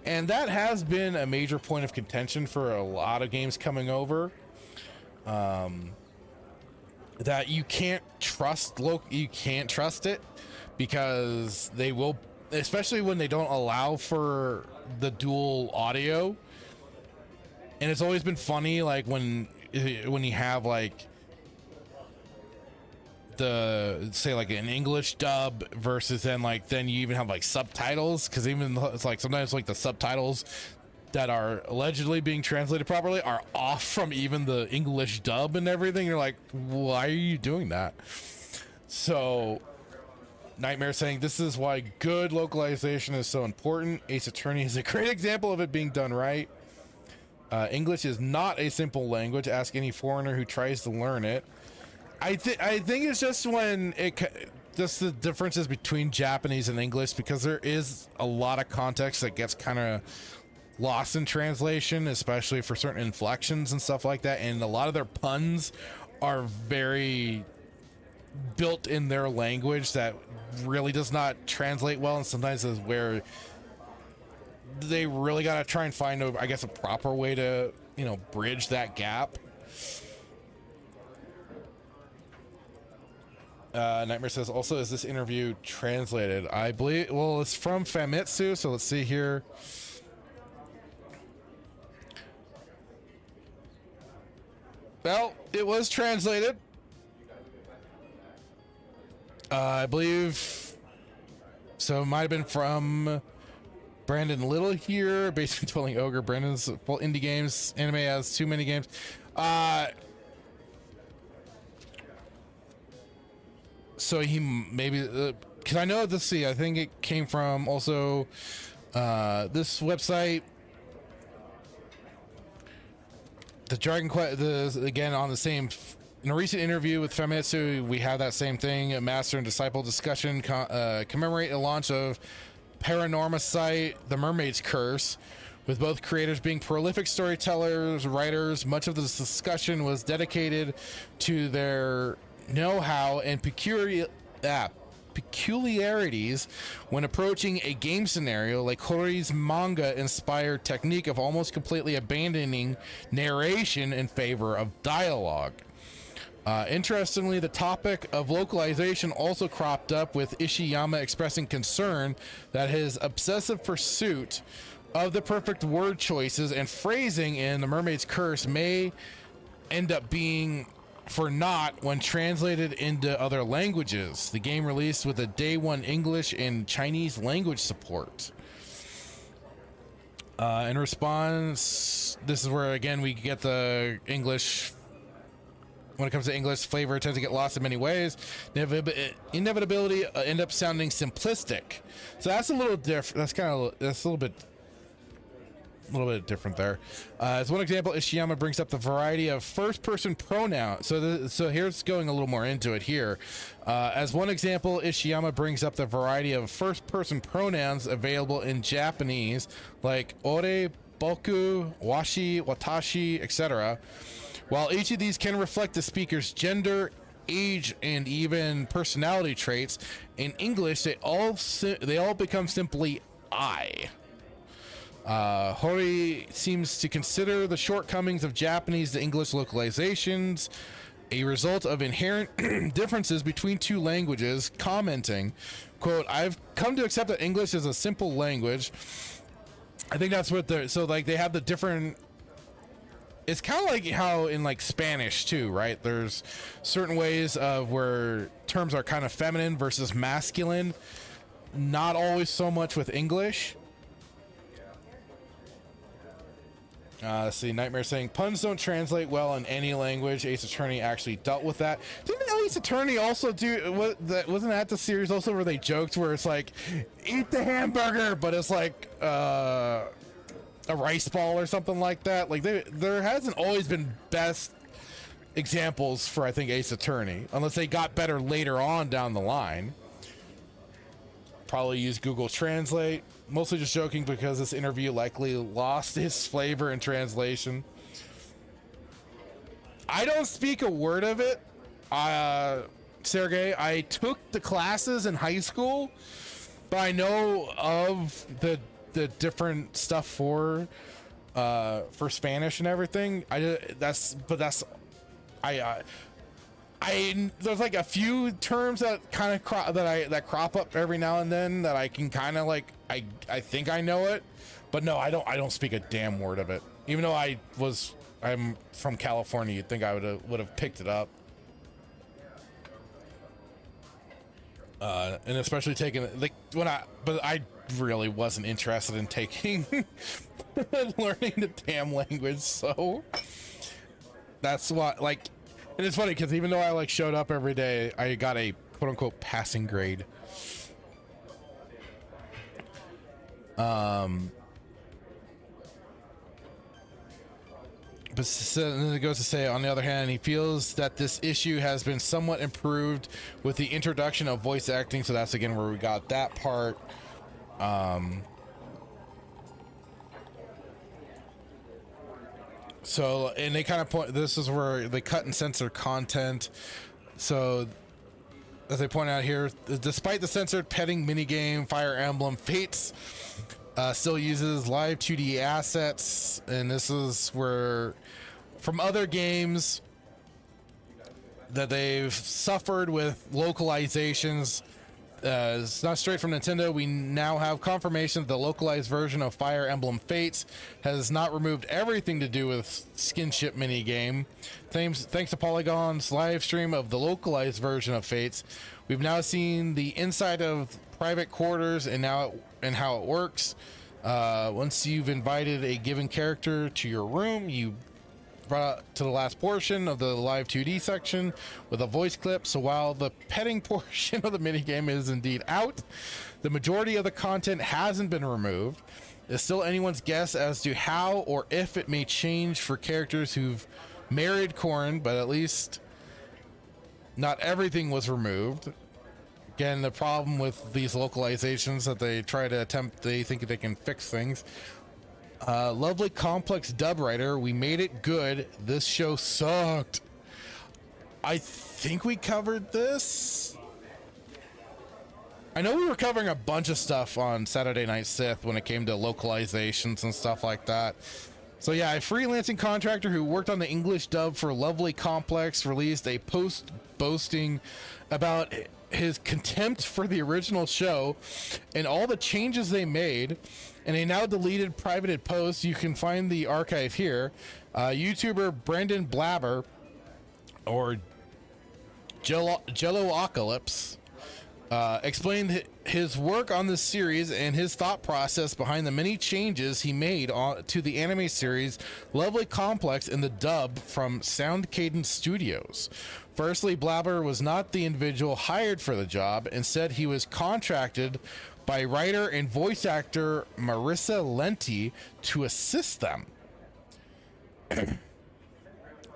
And that has been a major point of contention for a lot of games coming over. That you can't trust it, because they will, especially when they don't allow for the dual audio. And it's always been funny, like when you have like say like an English dub versus then you even have like subtitles, because even it's like sometimes like the subtitles that are allegedly being translated properly are off from even the English dub and everything. You're like, why are you doing that? So Nightmare saying, this is why good localization is so important. Ace Attorney is a great example of it being done right. English is not a simple language. Ask any foreigner who tries to learn it. I think it's just when just the differences between Japanese and English, because there is a lot of context that gets kind of lost in translation, especially for certain inflections and stuff like that. And a lot of their puns are very built in their language that really does not translate well. And sometimes is where they really got to try and find a, I guess, a proper way to, you know, bridge that gap. Nightmare says, also, is this interview translated? I believe, well, it's from Famitsu, so let's see here. Well, it was translated. I believe, so it might have been from Brandon Little here, basically Dwelling Ogre. Brandon's full indie games. Anime has too many games. So he maybe, because I know this, see, I think it came from also this website, the Dragon Quest, again on the same, in a recent interview with Famitsu, we had that same thing, a master and disciple discussion, commemorate the launch of Paranorma site, The Mermaid's Curse, with both creators being prolific storytellers, writers. Much of this discussion was dedicated to their know-how and peculiarities when approaching a game scenario, like Hori's manga-inspired technique of almost completely abandoning narration in favor of dialogue. Interestingly, the topic of localization also cropped up, with Ishiyama expressing concern that his obsessive pursuit of the perfect word choices and phrasing in The Mermaid's Curse may end up being for naught when translated into other languages. The game released with a day one English and Chinese language support. In response, this is where again we get the English. When it comes to English, flavor tends to get lost in many ways. Inevitability end up sounding simplistic. So that's a little different. That's a little bit different there. As one example, Ishiyama brings up the variety of first-person pronouns. So here's going a little more into it here. As one example, Ishiyama brings up the variety of first-person pronouns available in Japanese, like ore, boku, washi, watashi, etc. While each of these can reflect the speaker's gender, age, and even personality traits, in English they all become simply I. Hori seems to consider the shortcomings of Japanese to English localizations a result of inherent differences between two languages, commenting, quote, I've come to accept that English is a simple language. I think that's what they're, so like they have the different, it's kind of like how in like Spanish too, right? There's certain ways of where terms are kind of feminine versus masculine, not always so much with English. See, Nightmare saying puns don't translate well in any language. Ace Attorney actually dealt with that. Didn't Ace Attorney also do wasn't that the series also where they joked where it's like eat the hamburger, but it's like a rice ball or something like that? Like there hasn't always been best examples for, I think, Ace Attorney, unless they got better later on down the line. Probably use Google Translate. Mostly just joking because this interview likely lost its flavor in translation. I don't speak a word of it. Sergey, I took the classes in high school, but I know of the different stuff for Spanish and everything. There's like a few terms that kind of that crop up every now and then that I can kind of like I think I know it, but no, I don't speak a damn word of it. Even though I'm from California, you'd think I would have picked it up. And especially taking like but I really wasn't interested in taking learning the damn language, so that's why, like, and it's funny because even though I like showed up every day, I got a quote unquote passing grade. But then it goes to say, on the other hand, he feels that this issue has been somewhat improved with the introduction of voice acting. So that's again where we got that part. So, and they kind of point, this is where they cut and censor content. So as they point out here, despite the censored petting minigame, Fire Emblem Fates still uses live 2D assets, and this is where from other games that they've suffered with localizations, it's not straight from Nintendo. We now have confirmation that the localized version of Fire Emblem Fates has not removed everything to do with skinship minigame. Thanks to Polygon's live stream of the localized version of Fates, we've now seen the inside of private quarters and how it works. Once you've invited a given character to your room, you brought to the last portion of the live 2D section with a voice clip. So while the petting portion of the minigame is indeed out, the majority of the content hasn't been removed. It's still anyone's guess as to how or if it may change for characters who've married Corrin, but at least not everything was removed. Again, the problem with these localizations that they try to attempt, they think they can fix things. Lovely complex dub writer, we made it good. This show sucked. I think we covered this. I know we were covering a bunch of stuff on Saturday Night Sith when it came to localizations and stuff like that. So yeah, a freelancing contractor who worked on the English dub for Lovely Complex released a post boasting about his contempt for the original show and all the changes they made, and a now deleted privated post. You can find the archive here. YouTuber Brandon Blabber, or Jello-Ocalypse, explained his work on this series and his thought process behind the many changes he made to the anime series Lovely Complex in the dub from Sound Cadence Studios. Firstly, Blabber was not the individual hired for the job. Instead, he was contracted by writer and voice actor Marissa Lenti to assist them.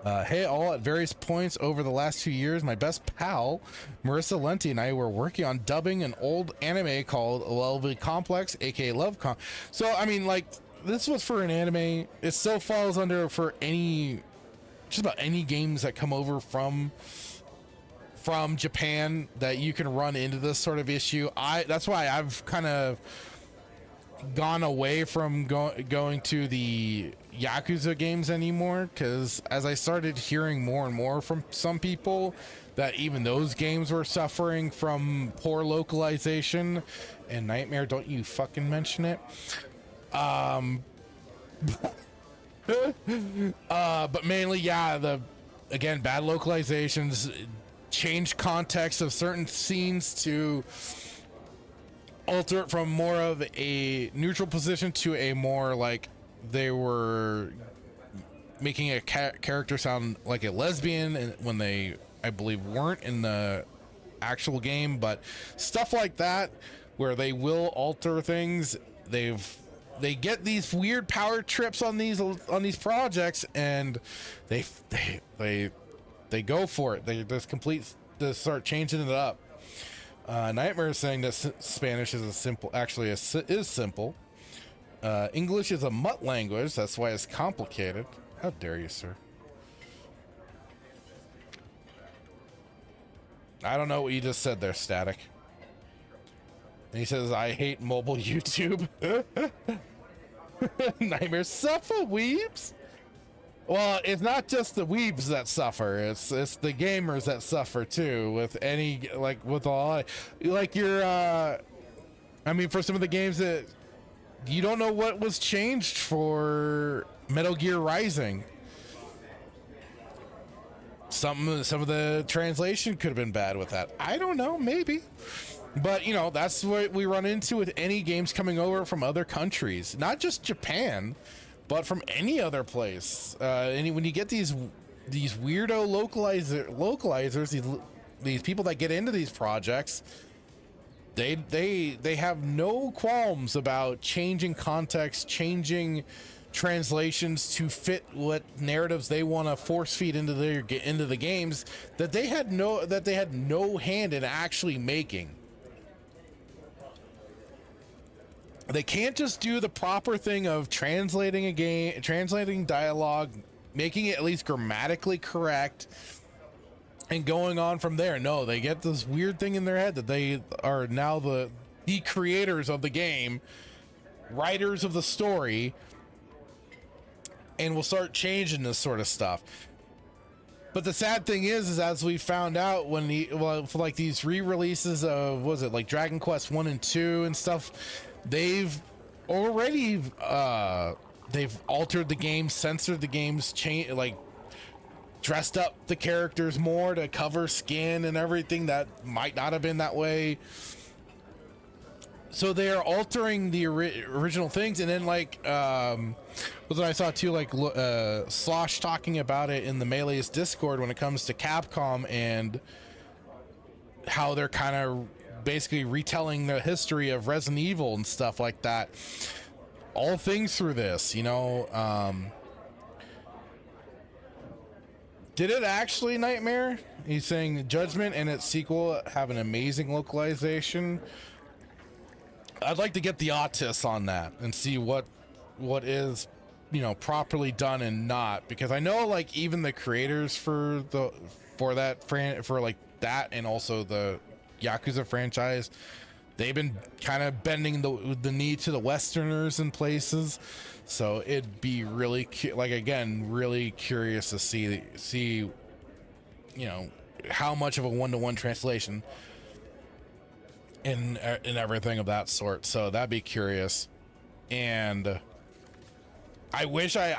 Hey, all, at various points over the last 2 years, my best pal, Marissa Lenti, and I were working on dubbing an old anime called Lovely Complex, aka LoveCom. So, I mean, like, this was for an anime. It still falls under for any, just about any games that come over from Japan that you can run into this sort of issue. That's why I've kind of gone away from going to the Yakuza games anymore, because as I started hearing more and more from some people that even those games were suffering from poor localization, and Nightmare, don't you fucking mention it. But mainly, yeah, again, bad localizations, change context of certain scenes to alter it from more of a neutral position to a more like they were making a character sound like a lesbian, and when they, I believe, weren't in the actual game. But stuff like that where they will alter things, they get these weird power trips on these projects, and they go for it. They start changing it up. Nightmare is saying that Spanish is simple. English is a mutt language, that's why it's complicated. How dare you, sir? I don't know what you just said there, Static. And he says, I hate mobile YouTube. Nightmare suffer, weebs. Well, it's not just the weebs that suffer. It's the gamers that suffer too. With any, like, with all, like your, I mean, for some of the games that you don't know what was changed for Metal Gear Rising. Some of the translation could have been bad with that. I don't know, maybe. But, you know, that's what we run into with any games coming over from other countries, not just Japan, but from any other place. And when you get these weirdo localizers, these people that get into these projects, they have no qualms about changing context, changing translations to fit what narratives they want to force feed into the games that they had no hand in actually making. They can't just do the proper thing of translating dialogue, making it at least grammatically correct, and going on from there. No, they get this weird thing in their head that they are now the creators of the game, writers of the story, and will start changing this sort of stuff. But the sad thing is as we found out for like these re-releases of, was it like Dragon Quest 1 and 2 and stuff, they've already they've altered the game, censored the games, dressed up the characters more to cover skin and everything that might not have been that way. So they are altering the original things. And then like what I saw too, like Slosh talking about it in the Melee's Discord when it comes to Capcom and how they're kind of basically retelling the history of Resident Evil and stuff like that. All things through this, you know. Did it actually, Nightmare? He's saying Judgment and its sequel have an amazing localization. I'd like to get the autists on that and see what is, you know, properly done and not, because I know like even the creators for that and also the Yakuza franchise, they've been kind of bending the knee to the Westerners in places. So it'd be really really curious to see, you know, how much of a one-to-one translation in everything of that sort. So that'd be curious. And I wish I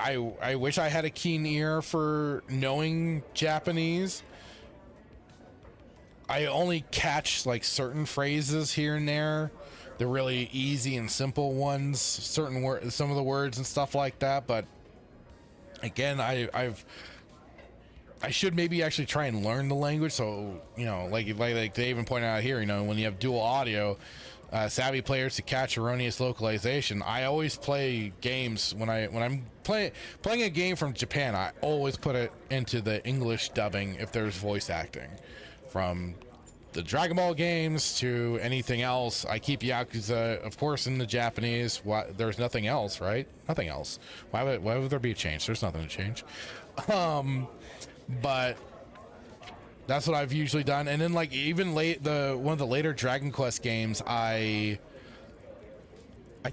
had a keen ear for knowing Japanese. I only catch like certain phrases here and there, the really easy and simple ones, certain words, some of the words and stuff like that. But again, I should maybe actually try and learn the language. So, you know, like they even pointed out here, you know, when you have dual audio, savvy players to catch erroneous localization. I always play games when I'm playing a game from Japan. I always put it into the English dubbing if there's voice acting. From the Dragon Ball games to anything else, I keep Yakuza, of course, in the Japanese. There's nothing else, right? Nothing else. Why would there be a change? There's nothing to change. But that's what I've usually done. And then like even one of the later Dragon Quest games, I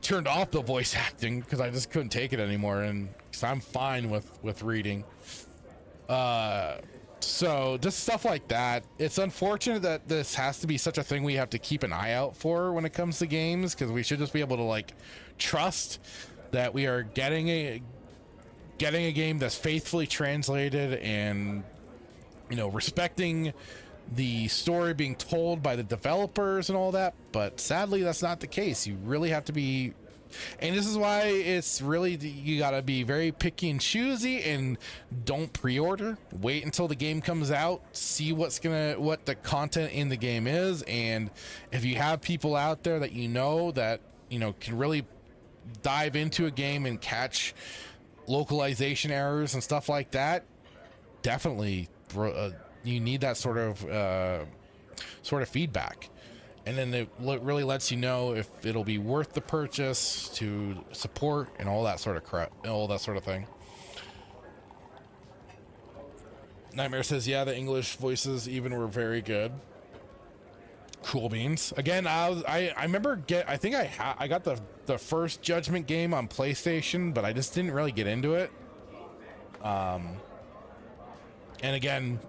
turned off the voice acting because I just couldn't take it anymore, and because I'm fine with reading. So just stuff like that. It's unfortunate that this has to be such a thing we have to keep an eye out for when it comes to games, because we should just be able to like trust that we are getting a game that's faithfully translated and, you know, respecting the story being told by the developers and all that. But sadly, that's not the case. You really have to be, and this is why it's really, you gotta be very picky and choosy, and don't pre-order. Wait until the game comes out, see what the content in the game is, and if you have people out there that you know can really dive into a game and catch localization errors and stuff like that, definitely you need that sort of feedback. And then it really lets you know if it'll be worth the purchase to support and all that sort of crap, all that sort of thing. Nightmare says, yeah, the English voices even were very good. Cool beans. Again, I remember I think I got the first Judgment game on PlayStation, but I just didn't really get into it. And again,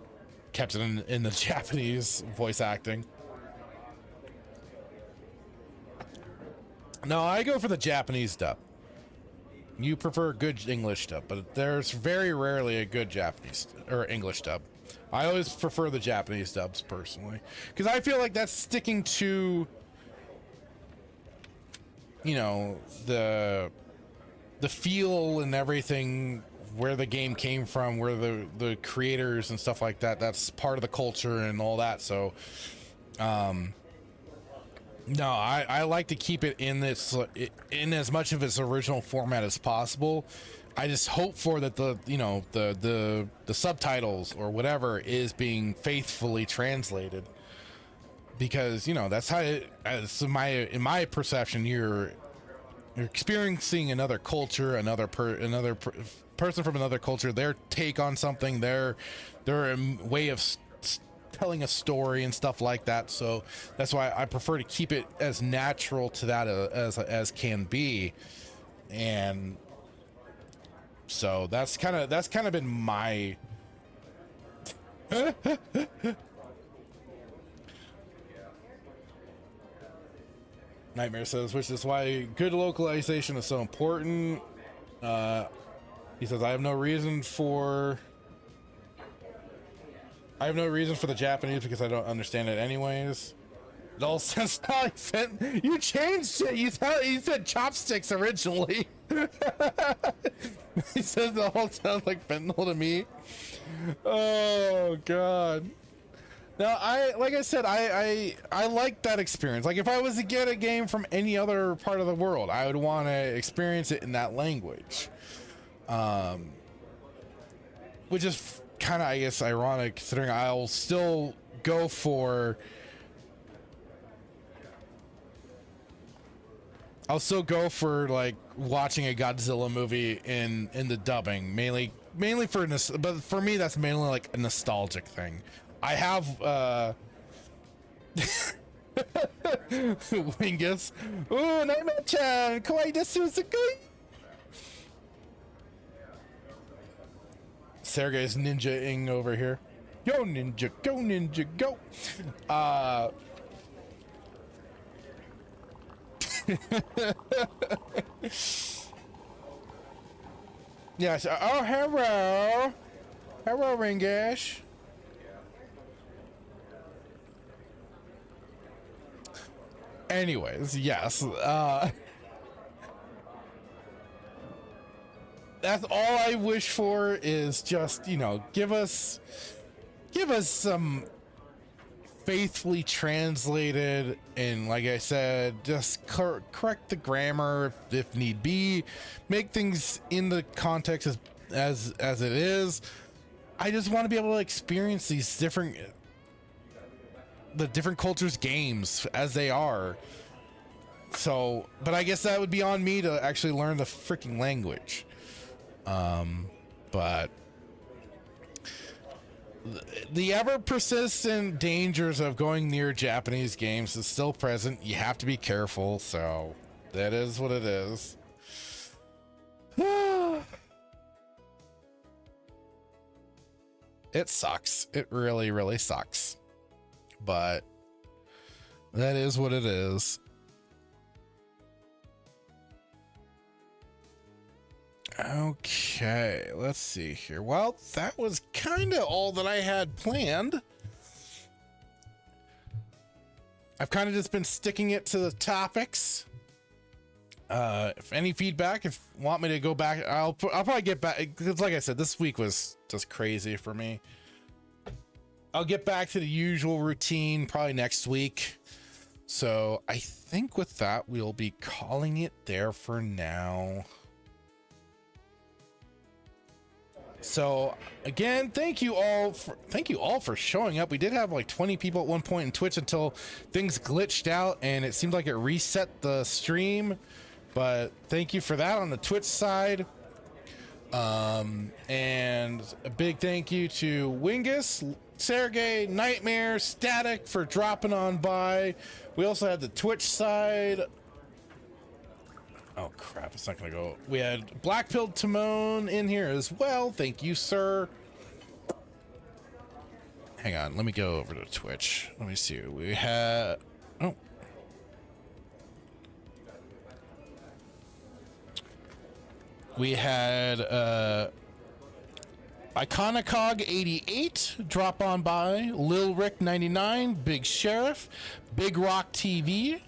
kept it in the Japanese voice acting. No, I go for the Japanese dub. You prefer good English dub, but there's very rarely a good Japanese or English dub. I always prefer the Japanese dubs personally, because I feel like that's sticking to, you know, the feel and everything, where the game came from, where the creators and stuff like that. That's part of the culture and all that. So, no, I like to keep it in this, in as much of its original format as possible. I just hope for that the, you know, the subtitles or whatever is being faithfully translated, because, you know, that's how it, in my perception, you're experiencing another culture, another person from another culture, their take on something, their way of telling a story and stuff like that. So that's why I prefer to keep it as natural to that as can be. And so that's kind of been my Nightmare says, which is why good localization is so important. He says, I have no reason for the Japanese because I don't understand it anyways. It all sounds like you changed it. You said chopsticks originally. He says it all sounds like fentanyl to me. Oh God. Now, like I said, I like that experience. Like, if I was to get a game from any other part of the world, I would want to experience it in that language. Which is kind of, I guess, ironic, considering I'll still go for... like watching a Godzilla movie in the dubbing, mainly for, but for me that's mainly like a nostalgic thing. I have Wingus. Ooh, Nightmare-chan, kawaii desu, sugoi. Sergey's ninja-ing over here. Go ninja, go. Yes. Oh, hello, Ringish. Anyways, yes. That's all I wish for, is just, you know, give us some faithfully translated, and like I said, just correct the grammar if need be, make things in the context as it is. I just want to be able to experience these different cultures' games as they are. So, but I guess that would be on me to actually learn the freaking language. But the ever persistent dangers of going near Japanese games is still present. You have to be careful. So that is what it is. It sucks. It really, really sucks. But that is what it is. Okay, let's see here. Well, that was kind of all that I had planned. I've kind of just been sticking it to the topics. If any feedback, if you want me to go back, I'll probably get back, because like I said, this week was just crazy for me. I'll get back to the usual routine probably next week. So I think with that, we'll be calling it there for now. So again, thank you all for showing up. We did have like 20 people at one point in Twitch until things glitched out and it seemed like it reset the stream. But thank you for that on the Twitch side. And a big thank you to Wingus, Sergey, Nightmare, Static for dropping on by. We also had the Twitch side. Oh crap, it's not gonna go. We had Black-Pilled Timon in here as well. Thank you, sir. Hang on, let me go over to Twitch. Let me see. We had Iconicog88, drop on by. Lil Rick 99, Big Sheriff, Big Rock TV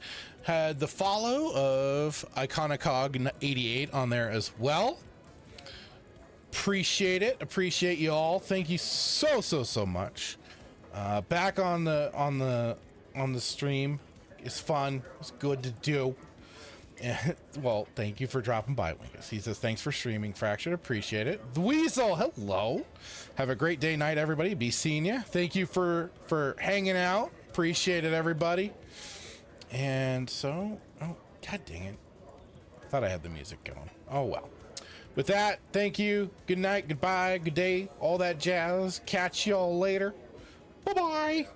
had the follow of Iconicog88 on there as well. Appreciate it. Appreciate you all. Thank you so much. Back on the stream. It's fun. It's good to do. And, well, thank you for dropping by, Winkus. He says, thanks for streaming, Fractured. Appreciate it. The Weasel, hello. Have a great day, night, everybody. Be seeing you. Thank you for hanging out. Appreciate it, everybody. And so, oh, god dang it. Thought I had the music going. Oh, well. With that, thank you. Good night, goodbye, good day, all that jazz. Catch y'all later. Bye-bye.